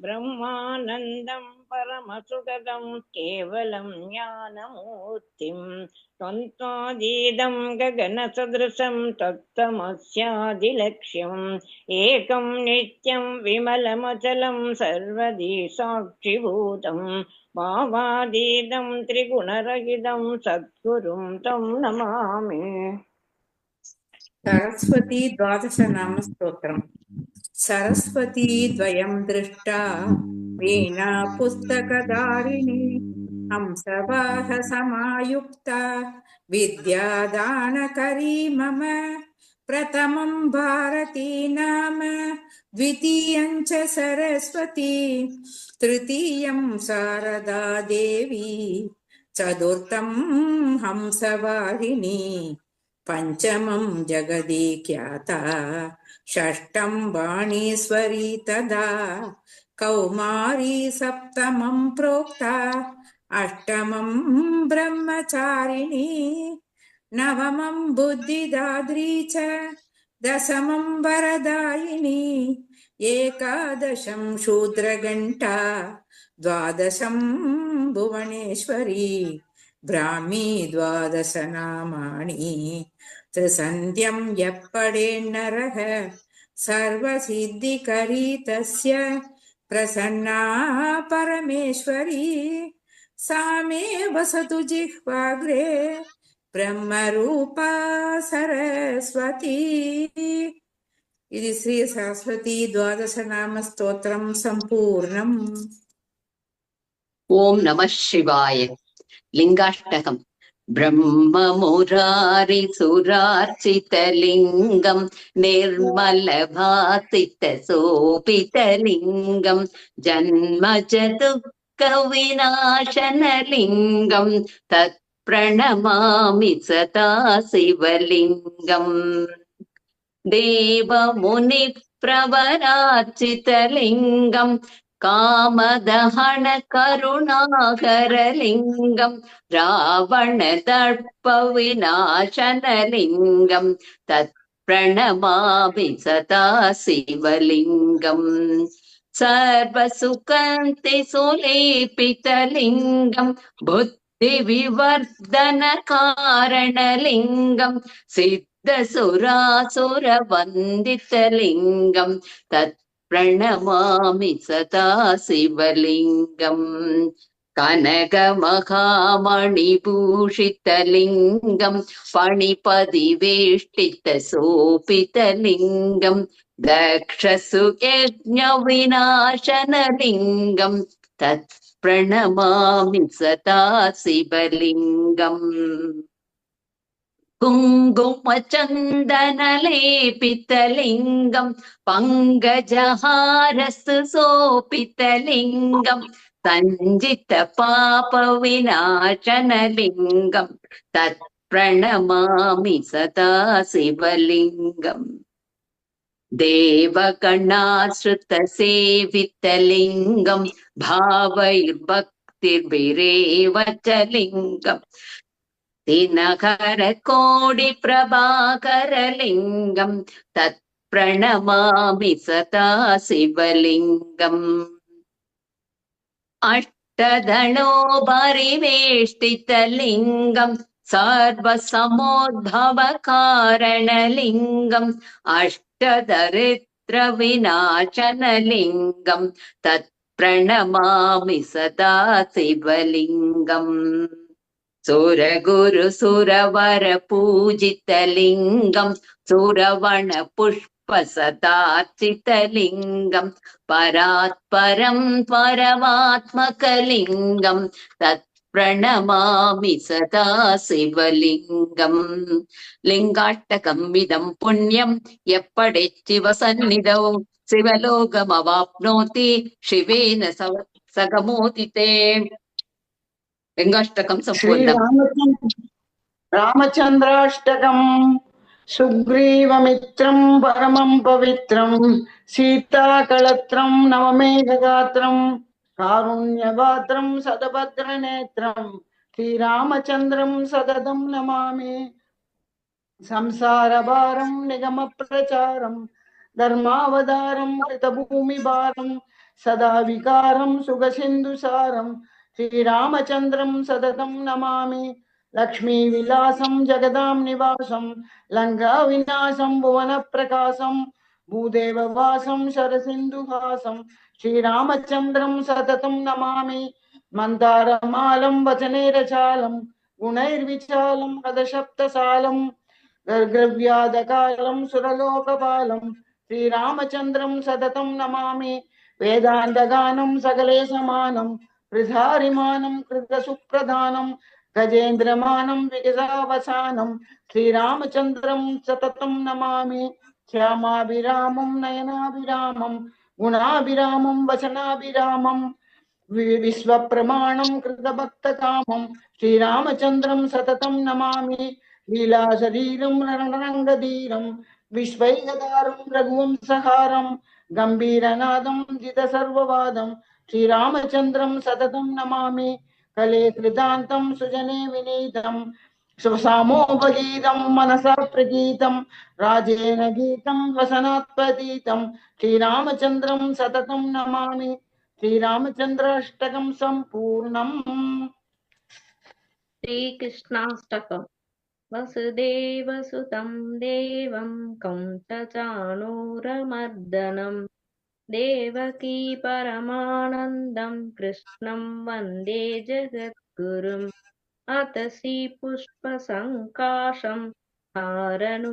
ब्रह्मानन्दं परमसुखदं केवलं ज्ञानमूर्तिं त्वन्त्वादीदं गगनसदृशं तत्तमस्यादिलक्ष्यम् एकं नित्यं विमलमचलं सर्वदी साक्षिभूतं भावादीदं त्रिगुणरहितं सद्गुरुं तं नमामि। सरस्वती द्वादश नाम स्तोत्रम्। सरस्वती द्वयं दृष्टा वीणा पुस्तकधारिणी हंसवाह समायुक्ता विद्यादानकरी मम। प्रथमं भारती नाम द्वितीयं च सरस्वती तृतीयं शारदा देवी चतुर्थं हंसवाहिनी पंचमं जगदी ख्याता षष्ठं वाणीश्वरी तदा कौमारी सप्तमं प्रोक्ता अष्टमं ब्रह्मचारिणी नवमं बुद्धिदात्री च दशमं वरदायिनी एकादशं शूद्रघण्टा द्वादशं भुवनेश्वरी ब्राह्मी द्वादश नामानि त्रिसन्ध्यं यप्पडे नरः सर्वसिद्धिकरी तस्य प्रसन्ना परमेश्वरी सा मे वसतु जिह्वाग्रे ब्रह्मरूपा सरस्वती। इति श्री सरस्वती द्वादश नाम स्तोत्रं संपूर्णम्। ओम नमः शिवाय। लिंगाष्टकम्। ब्रह्ममुरारि सुरार्चितलिङ्गं निर्मलभासितशोभितलिङ्गं जन्मज दुःखविनाशनलिङ्गं तत्प्रणमामि सदा शिवलिङ्गम्। देवमुनिप्रवरार्चितलिङ्गं कामदहन करुणाकरलिङ्गं रावणदर्पविनाशनलिङ्गं तत्प्रणमामि सदा शिवलिङ्गम्। सर्वसुकान्ति सुलेपितलिङ्गं बुद्धिविवर्धनकारणलिङ्गं सिद्धसुरासुरवन्दितलिङ्गं तत् प्रणमामि सदा शिवलिङ्गम्। कनकमहामणिभूषितलिङ्गं फणिपदिवेष्टितशोभितलिङ्गं दक्षसुयज्ञविनाशनलिङ्गं तत् प्रणमामि सदा शिवलिङ्गम्। कुङ्कुमचन्दनलेपितलिङ्गं पङ्कजहारसुशोभितलिङ्गं सञ्जितपापविनाशनलिङ्गं तत् प्रणमामि सदा शिवलिङ्गम्। देवगणाश्रितसेवितलिङ्गं भावैर्भक्तिर्भिरेव च लिङ्गम् दिनकरकोटिप्रभाकरलिङ्गं तत् प्रणमामि सदा शिवलिङ्गम्। अष्टदलोपरिवेष्टितलिङ्गं सर्वसमोद्भवकारणलिङ्गं अष्टदरिद्रविनाशनलिङ्गं विनाशनलिङ्गं तत्प्रणमामि सदा शिवलिङ्गम् सुरगुरु सुरवर पूजितलिङ्गं सुरवण पुष्पसदार्चितलिङ्गं परात्परं परमात्मकलिङ्गं तत्प्रणमामि सदा शिवलिङ्गम् लिङ्गाष्टकम् इदं पुण्यं यः पठेत् शिवसन्निधौ शिवलोकमवाप्नोति शिवेन सगमोति ते लिङ्गाष्टकं सम्पूर्णम् रामचन्द्राष्टकम् सुग्रीवमित्रं परमं पवित्रं सीताकलत्रं नवमेघगात्रं कारुण्यगात्रं सदभद्रनेत्रं श्रीरामचन्द्रं सततं नमामि संसारभारं निगमप्रचारं धर्मावतारं कृतभूमिभारं सदा विकारं सुखसिन्धुसारं श्रीरामचन्द्रं सततं नमामि लक्ष्मीविलासं जगदां निवासं लङ्काविनाशं भुवनप्रकाशं भूदेववासं शरसिन्धुहासं श्रीरामचन्द्रं सततं नमामि मन्दारमालं वचनैरचालं गुणैर्विचालं पदशब्दसालं गर्गव्याधकालं सुरलोकपालं श्रीरामचन्द्रं सततं नमामि वेदान्तगानं सकले समानं वृधारिमानं कृतसुप्रधानं गजेन्द्रमानं विगतावसानं श्रीरामचन्द्रं सततं नमामि श्यामाभिरामं नयनाभिरामं गुणाभिरामं वचनाभिरामं विश्वप्रमाणं कृतभक्तकामं श्रीरामचन्द्रं सततं नमामि लीलाशरीरं रणरङ्गधीरं विश्वैकतारं रघुवंशहारं गम्भीरनादं जितसर्ववादं श्रीरामचन्द्रं सततं नमामि कले कृतान्तं सुजने विनीतं स्वसामोपगीतं मनसा प्रगीतं राजेन गीतं वसनात्पतीतं श्रीरामचन्द्रं सततं नमामि श्रीरामचन्द्राष्टकं सम्पूर्णम् श्रीकृष्णाष्टकम् वसुदेवसुतं देवं कंसचाणूरमर्दनं देवकी परमानन्दं कृष्णं वन्दे जगद्गुरुम् अतसी पुष्पसङ्काशं हारनूपुरशोभितं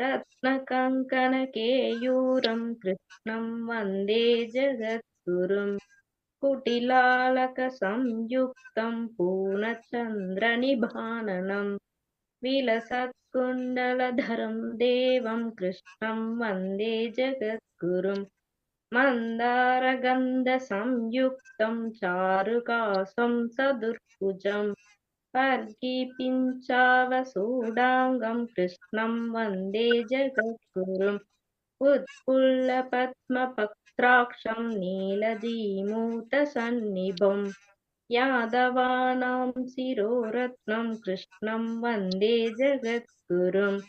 रत्नकङ्कणकेयूरं कृष्णं वन्दे जगद्गुरुम् कुटिलालकसंयुक्तं पूर्णचन्द्रनिभाननं विलसत्कुण्डलधरं देवं कृष्णं वन्दे जगद्गुरुम् मन्दारगन्धसंयुक्तं चारुकासं सदुर्भुजं वर्गीपिञ्चावसूडाङ्गं कृष्णं वन्दे जगद्गुरुम् उत्फुल्लपद्मपत्राक्षं नीलजीमूतसन्निभं यादवानां शिरोरत्नं कृष्णं वन्दे जगद्गुरुम्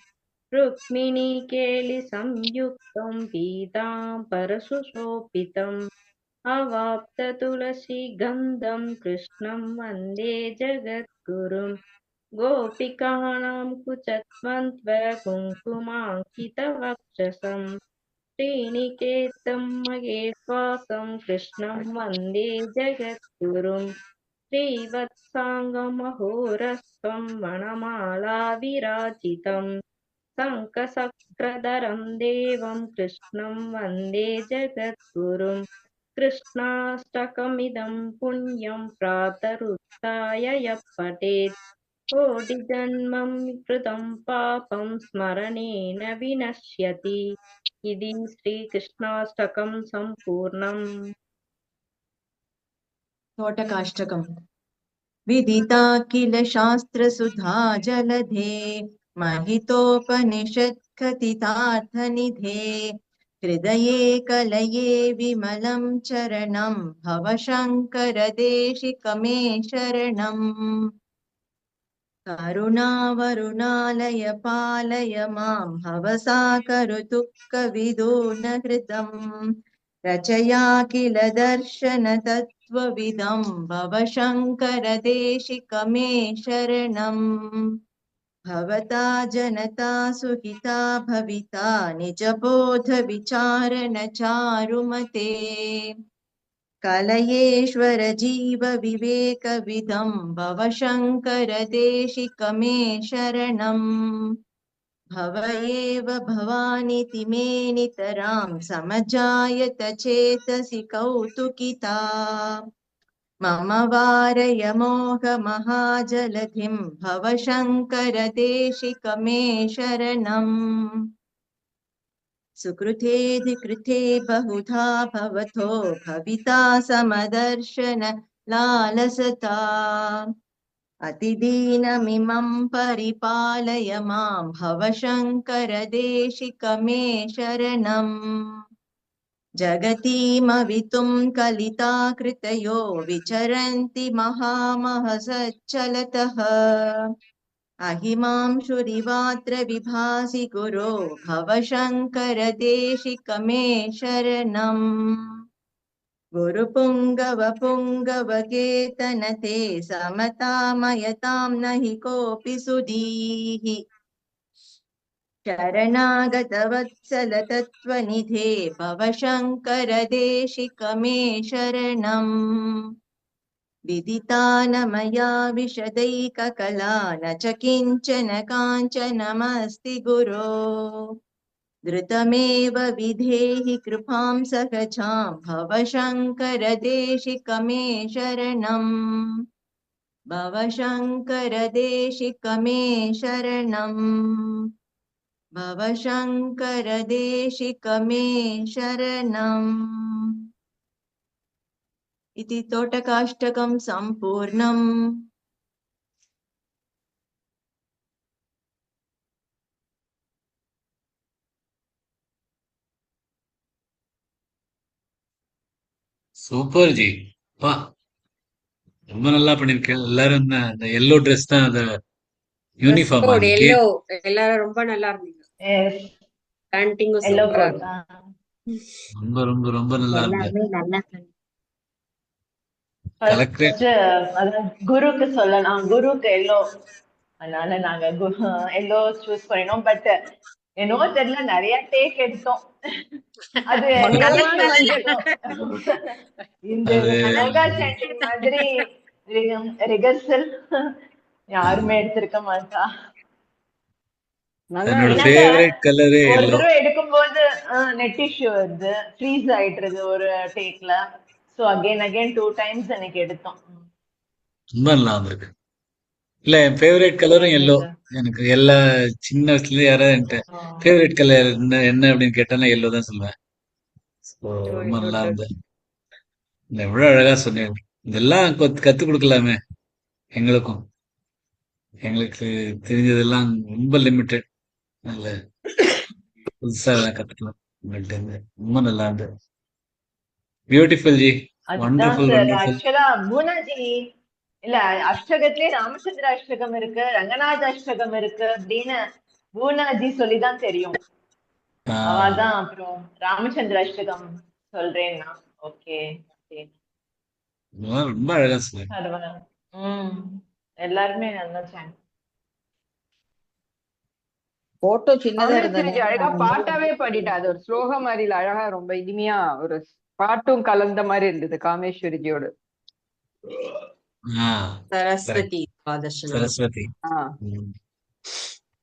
रुक्मिणीकेलिसंयुक्तं पीताम्बरसुशोभितम् अवाप्ततुलसीगन्धं कृष्णं वन्दे जगद्गुरुम् गोपिकाणां कुचत्वन्त्वकुङ्कुमाङ्कितवक्षसं श्रीनिकेतं महेश्वासं कृष्णं वन्दे जगद्गुरुम् श्रीवत्साङ्गमहोरस्त्वं वनमालाविराजितम् शङ्खचक्रधरं देवं कृष्णं वन्दे जगद्गुरुम् कृष्णाष्टकमिदं पुण्यं प्रातरुत्थाय यः पठेत् कोटिजन्मं कृतं पापं स्मरणेन विनश्यति इति श्रीकृष्णाष्टकं सम्पूर्णम् तोटकाष्टकम् विदिता किल शास्त्रसुधा जलधे महितोपनिषत् कथितार्थनिधे हृदये कलये विमलं चरणं भवशङ्कर देशिकमे शरणम् करुणावरुणालय पालय मां हवसा करुतुक्कविदो न कृतम् रचया किल दर्शन तत्त्वविदं भवशङ्कर देशिकमे शरणम् भवता जनता सुखिता भविता निजबोध विचारण चारुमते कलयेश्वर जीव विवेक विदं भव शंकर देशिकमे शरणम् भव एव भवानिति मे नितरां समजायत चेतसि कौतुकिता मम वारय मोहमहाजलधिं भव शंकर देशिकमे शरणम् सुकृतेऽधिकृते बहुधा भवतो भविता समदर्शन लालसता अतिदीनमिमं परिपालय मां भव शंकर देशिकमे शरणम् जगतीमवितुं कलिता कृतयो विचरन्ति महामहसच्चलतः अहिमांशुरिवात्र विभासि गुरो भव शंकर देशिकमे शरणम् गुरुपुङ्गव पुङ्गवकेतनते समतामयतां नहि कोऽपि सुधीः शरणागतवत्सल तत्त्वनिधे भव शंकर देशिकमे शरणम् विदिता न मया विशदैककला न च किञ्चन काञ्चनमस्ति गुरो धृतमेव विधेहि कृपां सहजां भव शंकर देशिकमे शरणम् भव शंकर देशिकमे शरणम् भव शंकर देशिकमे शरणम् इति तोटकाष्टकं सम्पूर्णम् சூப்பர் ஜி. பா, ரொம்ப நல்லா பண்ணிருக்கேன். எல்லாரும் அந்த எல்லோ ட்ரெஸ் தான் அந்த யூனிஃபார்ம் கோட் அன்னைக்கு. எல்லோ எல்லாரும் ரொம்ப நல்லா இருந்தீங்க. பேண்டிங்கும் எல்லோ சூப்பரா கோட் இருக்கு. ரொம்ப ரொம்ப ரொம்ப நல்லா இருந்தது. எல்லாமே நல்லா பண்ணி கலெக்டரேட் அதான் குருக்கு சொல்லலாம். குருக்கு எல்லோ, அதனால நாங்க எல்லோ சூஸ் பண்ணினோம். பட் என்னவோ தெரியல, நிறைய டேக் எடுத்தோம். அது மங்களமான எல்லாமே மஞ்சள். இந்த அது யோகா சென்டிங் மாதிரி ரிகர்சல் யாருமே எடுத்திருக்க மாட்டா. நல்லா என்னோட இருக்கு. என்னங்க, ஃபேவரட் கலரே ஒரு எல்லோ. தடவை எடுக்கும்போது நெட் இஷ்யூ வருது, ஃப்ரீஸ் ஆயிட்டுருது ஒரு டேக்ல. ஸோ அகைன் 2 times எனக்கு எடுத்தோம். ரொம்ப நல்லா வந்திருக்கு. இல்ல என் ஃபேவரட் கலரும் தேங்க்யூ எல்லோ. சார். எனக்கு எல்லா சின்ன வயசுல இருந்து யாராவது என்கிட்ட ஃபேவரட் கலர் என்ன என்ன அப்படின்னு கேட்டா எல்லோ தான் சொல்லுவேன். So, ரொம்ப நல்லா இருந்தது. எவ்வளவு அழகா சொன்னீங்க. இதெல்லாம் கத்துக் கொடுக்கலாமே எங்களுக்கும். எங்களுக்கு தெரிஞ்சதெல்லாம் ரொம்ப லிமிட்டெட். நல்ல புதுசா கத்துக்கலாம் உங்கள்ட்ட இருந்து. ரொம்ப நல்லா இருந்தது. Beautiful G. அதுதான் வண்டர்ஃபுல் சார். வண்டர்ஃபுல். ஆக்சுவலா பூனாஜி இல்ல, அஷ்டகத்திலே ராமச்சந்திர அஷ்டகம் இருக்கு, ரங்கநாத அஷ்டகம் இருக்கு அப்படின்னு பூனாஜி சொல்லிதான் தெரியும். அவதான் அப்புறம் ராமச்சந்திர அஷ்டகம் சொல்றேன்னா ஓகே. ரொம்ப அழகா சொன்னீங்க. எல்லாருமே நல்லா சாங். போட்டோ சின்னதா அமிர்தஜி அழகா பாட்டாவே பாடிட்டா. அது ஒரு ஸ்லோகம் மாதிரி இல்ல, அழகா ரொம்ப இனிமையா ஒரு பாட்டும் கலந்த மாதிரி இருந்தது காமேஸ்வரிஜியோட. சரஸ்வதி துவாதசனம். சரஸ்வதி.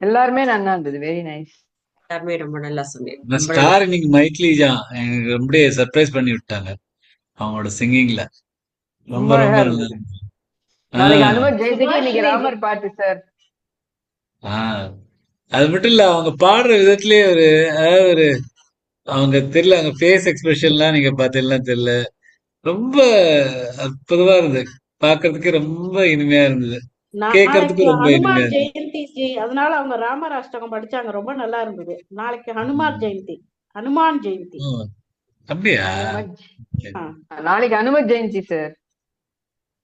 எல்லாருமே நல்லா இருந்தது. Very nice. எல்லாருமே ரொம்ப நல்லா சொன்னீங்க. இந்த ரொம்ப ஸ்டார் இன்னைக்கு மைட்லிஜா எனக்கு ரொம்ப சர்ப்ரைஸ் பண்ணி விட்டாங்க அவங்களோட சிங்கிங்ல. ரொம்ப ரொம்ப ரொம்ப அழகா நல்லா இருந்தது. இருந்துச்சு. நாளைக்கு அனுமத் ஜெயந்திக்கு இன்னைக்கு ராமர் பாட்டு சார். அது மட்டும் இல்ல, அவங்க பாடுற விதத்திலேயே ஒரு அதாவது ஒரு அவங்க தெரியல, அவங்க ஃபேஸ் எக்ஸ்பிரஷன்லாம் நீங்க பார்த்தீங்கன்னா தெரியல, ரொம்ப அற்புதமா இருந்தது. பாக்குறதுக்கு ரொம்ப இனிமையா இருந்தது, நாளைக்கு கேட்கறதுக்கு ரொம்ப இனிமையா ஹனுமான் இருந்தது. ஜெயந்தி ஜி, அதனால அவங்க ராமர் அஷ்டகம் படிச்சாங்க, ரொம்ப நல்லா இருந்தது. நாளைக்கு ஹனுமான் ஜெயந்தி, ஹனுமான் ஜெயந்தி. அப்படியா? நாளைக்கு அனுமத் ஜெயந்தி சார்.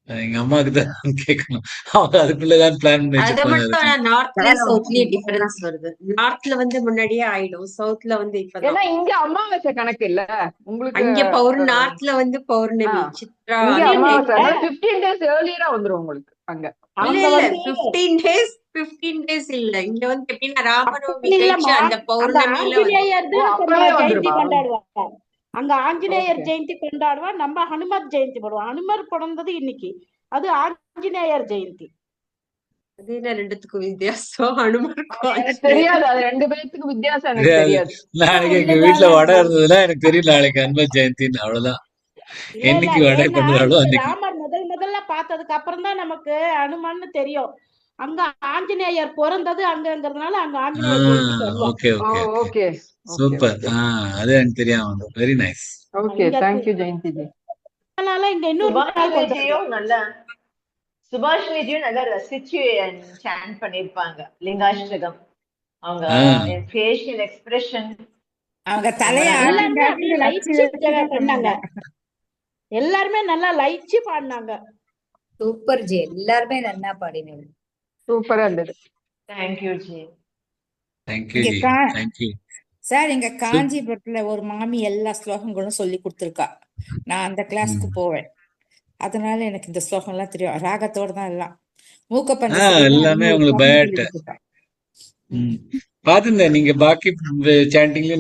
எங்க அம்மாவுக்கு தான் கேட்கணும். அவங்க அதுக்குள்ளதான் பிளான் பண்ணி அது வச்சிருப்பாங்க. மட்டும் நார்த்ல சவுத்லயே டிஃபரன்ஸ் வருது. நார்த்ல வந்து முன்னாடியே ஆயிடும், சவுத்ல வந்து இப்பதான். ஏன்னா இங்க அமாவாசை கணக்கு இல்ல உங்களுக்கு. அங்க நார்த்ல வந்து பௌர்ணமி, சித்ரா. இங்க அமாவாசை 15 days earlier வந்துரும் உங்களுக்கு. அங்க இல்ல அங்க இல்ல வந்து 15 days இல்ல. இங்க வந்து எப்படின்னா ராமநவமி அப்படி கழிச்சு இல்லம்மா, அந்த அங்க பௌர்ணமியில வந்து ஆஞ்சநேயர் ஓ தான் அப்பவே ஜெயந்தி வந்துருமா? கொண்டாடுவாங்க. அங்க ஆஞ்சநேயர் ஓகே ஜெயந்தி கொண்டாடுவா, நம்ம ஹனுமத் ஜெயந்தி போடுவோம். ஹனுமர் பிறந்தது இன்னைக்கு, அது ஆஞ்சநேயர் ஜெயந்தி. அது என்ன ரெண்டுத்துக்கும் வித்தியாசம்? ஹனுமருக்கும் எனக்கு ஆஞ்சநேயர் தெரியாது, அது ரெண்டு பேர்த்துக்கும் வித்தியாசம் எனக்கு தெரியாது. தெரியாது. நாளைக்கு எங்க ஒண்ணுதானே வீட்டுல வடை அது. இருந்ததுன்னா எனக்கு தெரியும் நாளைக்கு ஹனுமத் ஜெயந்தின்னு, அவ்வளவுதான். இல்ல இல்ல, என்னைக்கு வடை ஏன்னா பண்ணுறாளோ இங்க அன்னைக்கு. ராமர் முதல்ல பார்த்ததுக்கு அப்புறம் தான் நமக்கு அனுமன்னு தெரியும். அங்க ஆஞ்சநேயர் பிறந்தது அங்கங்கிறதுனால அங்க ஆஞ்சநேயர் ஜெயந்தி சொல்லுவாங்க. Okay oh okay okay, okay okay super. Okay அது எனக்கு தெரியாம. Very nice. ஓகே. இங்க தேங்க்யூ ஜெயந்திஜி. அதனால இங்க இன்னொரு நாள் கொண்டாடுவோம். சுபாஷினிஜியும் நல்லா ரசிச்சு சாண்ட் பண்ணிருப்பாங்க லிங்காஷ்டகம். அவங்க ஃபேஷியல் எக்ஸ்பிரஷன், அவங்க தலைய எல்லாருமே அப்படியே லயிச்சு பண்ணாங்க. எல்லாருமே நல்லா லயிச்சு பாடினாங்க. சூப்பர் ஜி, எல்லாருமே நல்லா பாடினீங்க. சூப்பரா இருந்தது. Thank you G. Thank you G, thank you sir. இங்க காஞ்சிபுரத்துல ஒரு மாமி எல்லா ஸ்லோகங்களும் சொல்லி கொடுத்துருக்கா. நான் அந்த கிளாஸ்க்கு போவேன், அதனால எனக்கு இந்த ஸ்லோகம் எல்லாம் தெரியும். ராகத்தோட தான் எல்லாம். மூக்க எல்லாமே உங்களுக்கு பயாட்ட பாத்துருந்தேன். நீங்க பாக்கி சாண்டிங்ல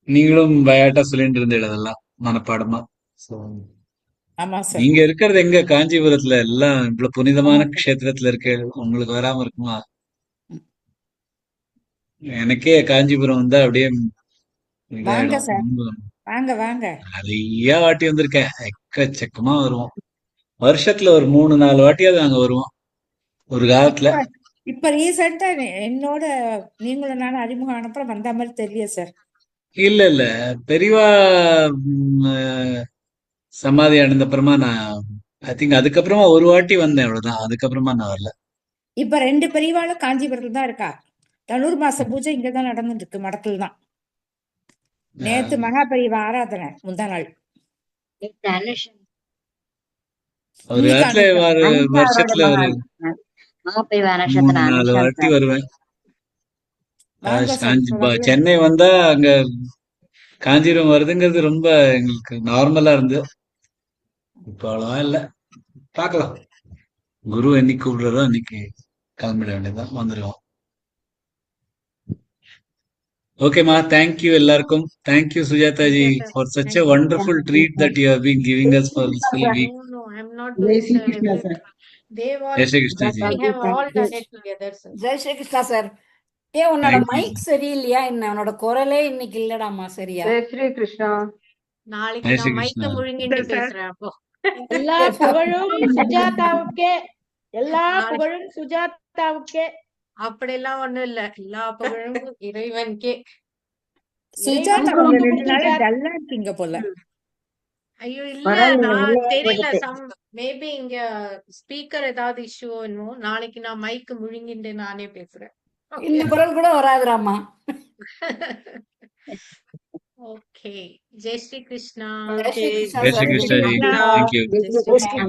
நீங்களும் பயாட்டா சொல்லிட்டு இருந்தீங்க, அதெல்லாம் மனப்பாடமா. ஆமா சார். நீங்க இருக்கிறது எங்க? காஞ்சிபுரத்துல எல்லாம் இவ்வளவு புனிதமான க்ஷேத்திரத்துல இருக்க, உங்களுக்கு வராம இருக்குமா? எனக்கே காஞ்சிபுரம் வந்தா அப்படியே வாங்க சார், ரொம்ப வாங்க வாங்க. நிறைய வாட்டி வந்திருக்கேன், எக்கச்சக்கமா வருவோம். வருஷத்துல ஒரு 3-4 வாட்டியாவது நாங்க வருவோம் ஒரு காலத்துல. இப்ப ரீசெண்டா என்னோட நீங்களும் நானும் அறிமுகம் ஆனப்பறம் வந்த மாதிரி தெரியல சார். இல்ல இல்ல, பெரியவா சமாதி அடைந்த அப்புறமா நான் ஐ திங்க் அதுக்கப்புறமா ஒரு வாட்டி வந்தேன், அவ்வளவுதான். அதுக்கப்புறமா நான் வரல. இப்ப 2 பெரியவாளும் காஞ்சிபுரத்துல தான் இருக்கா. தனுர் மாச பூஜை இங்கதான் நடந்துட்டு இருக்கு, மடத்துல தான். நேத்து மகா பெரியவா ஆராதனை, முந்தா நாள். ஒரு காலத்துல வருஷத்துல ஒரு 3-4 வாட்டி வருவேன். சென்னை வந்தா அங்க காஞ்சிபுரம் வருதுங்கிறது ரொம்ப எங்களுக்கு நார்மலா இருந்து. இப்ப அவ்வளவா இல்ல. பாக்கலாம், குரு என்னைக்கு கூப்பிடுறதோ அன்னைக்கு கிளம்பிட வேண்டியதான், வந்துடுவோம். ஓகேமா, தேங்க்யூ எல்லாருக்கும். Thank you Sujatha ji for such a wonderful treat that you have been giving us for this full week. No, I'm not doing the They've all, Jai Shri Krishna ji. we have all done it together, sir. Jai Shri Krishna sir. ஏன் உன்னோட Thank you. Mic சரியில்லையா என்ன? உன்னோட குரலே இன்னைக்கு இல்லடாமா சரியா? ஜெய் ஸ்ரீ கிருஷ்ணா. நாளைக்கு Jai Shri நான் மைக்க Krishna. முழுங்கிட்டு பேசுறேன். அப்போ எல்லா புகழும் சுஜாதாவுக்கே, எல்லா புகழும் சுஜாதாவுக்கே. அப்படியெல்லாம் ஒண்ணும் இல்ல, எல்லா புகழும் இறைவனுக்கே. சுஜாதா இறைவன் கொஞ்சம் புகழ் 2 நாளா சுஜாதா. டல்லா இருக்கீங்க போல. ஐயோ இல்ல, நான் தெரியல, மேபி இங்க ஸ்பீக்கர் ஏதாவது இஷ்யூ என்னமோ. நாளைக்கு நான் மைக்கு முழுங்கிட்டு நானே பேசுறேன். இந்த குரல் கூட வராதுராமா. ஓகே, ஜெய் Shri Krishna. Jai Shri Krishna Jai Shri sir. Krishna ji. Krishna. Thank you. ஜெய் ஸ்ரீ கிருஷ்ணா.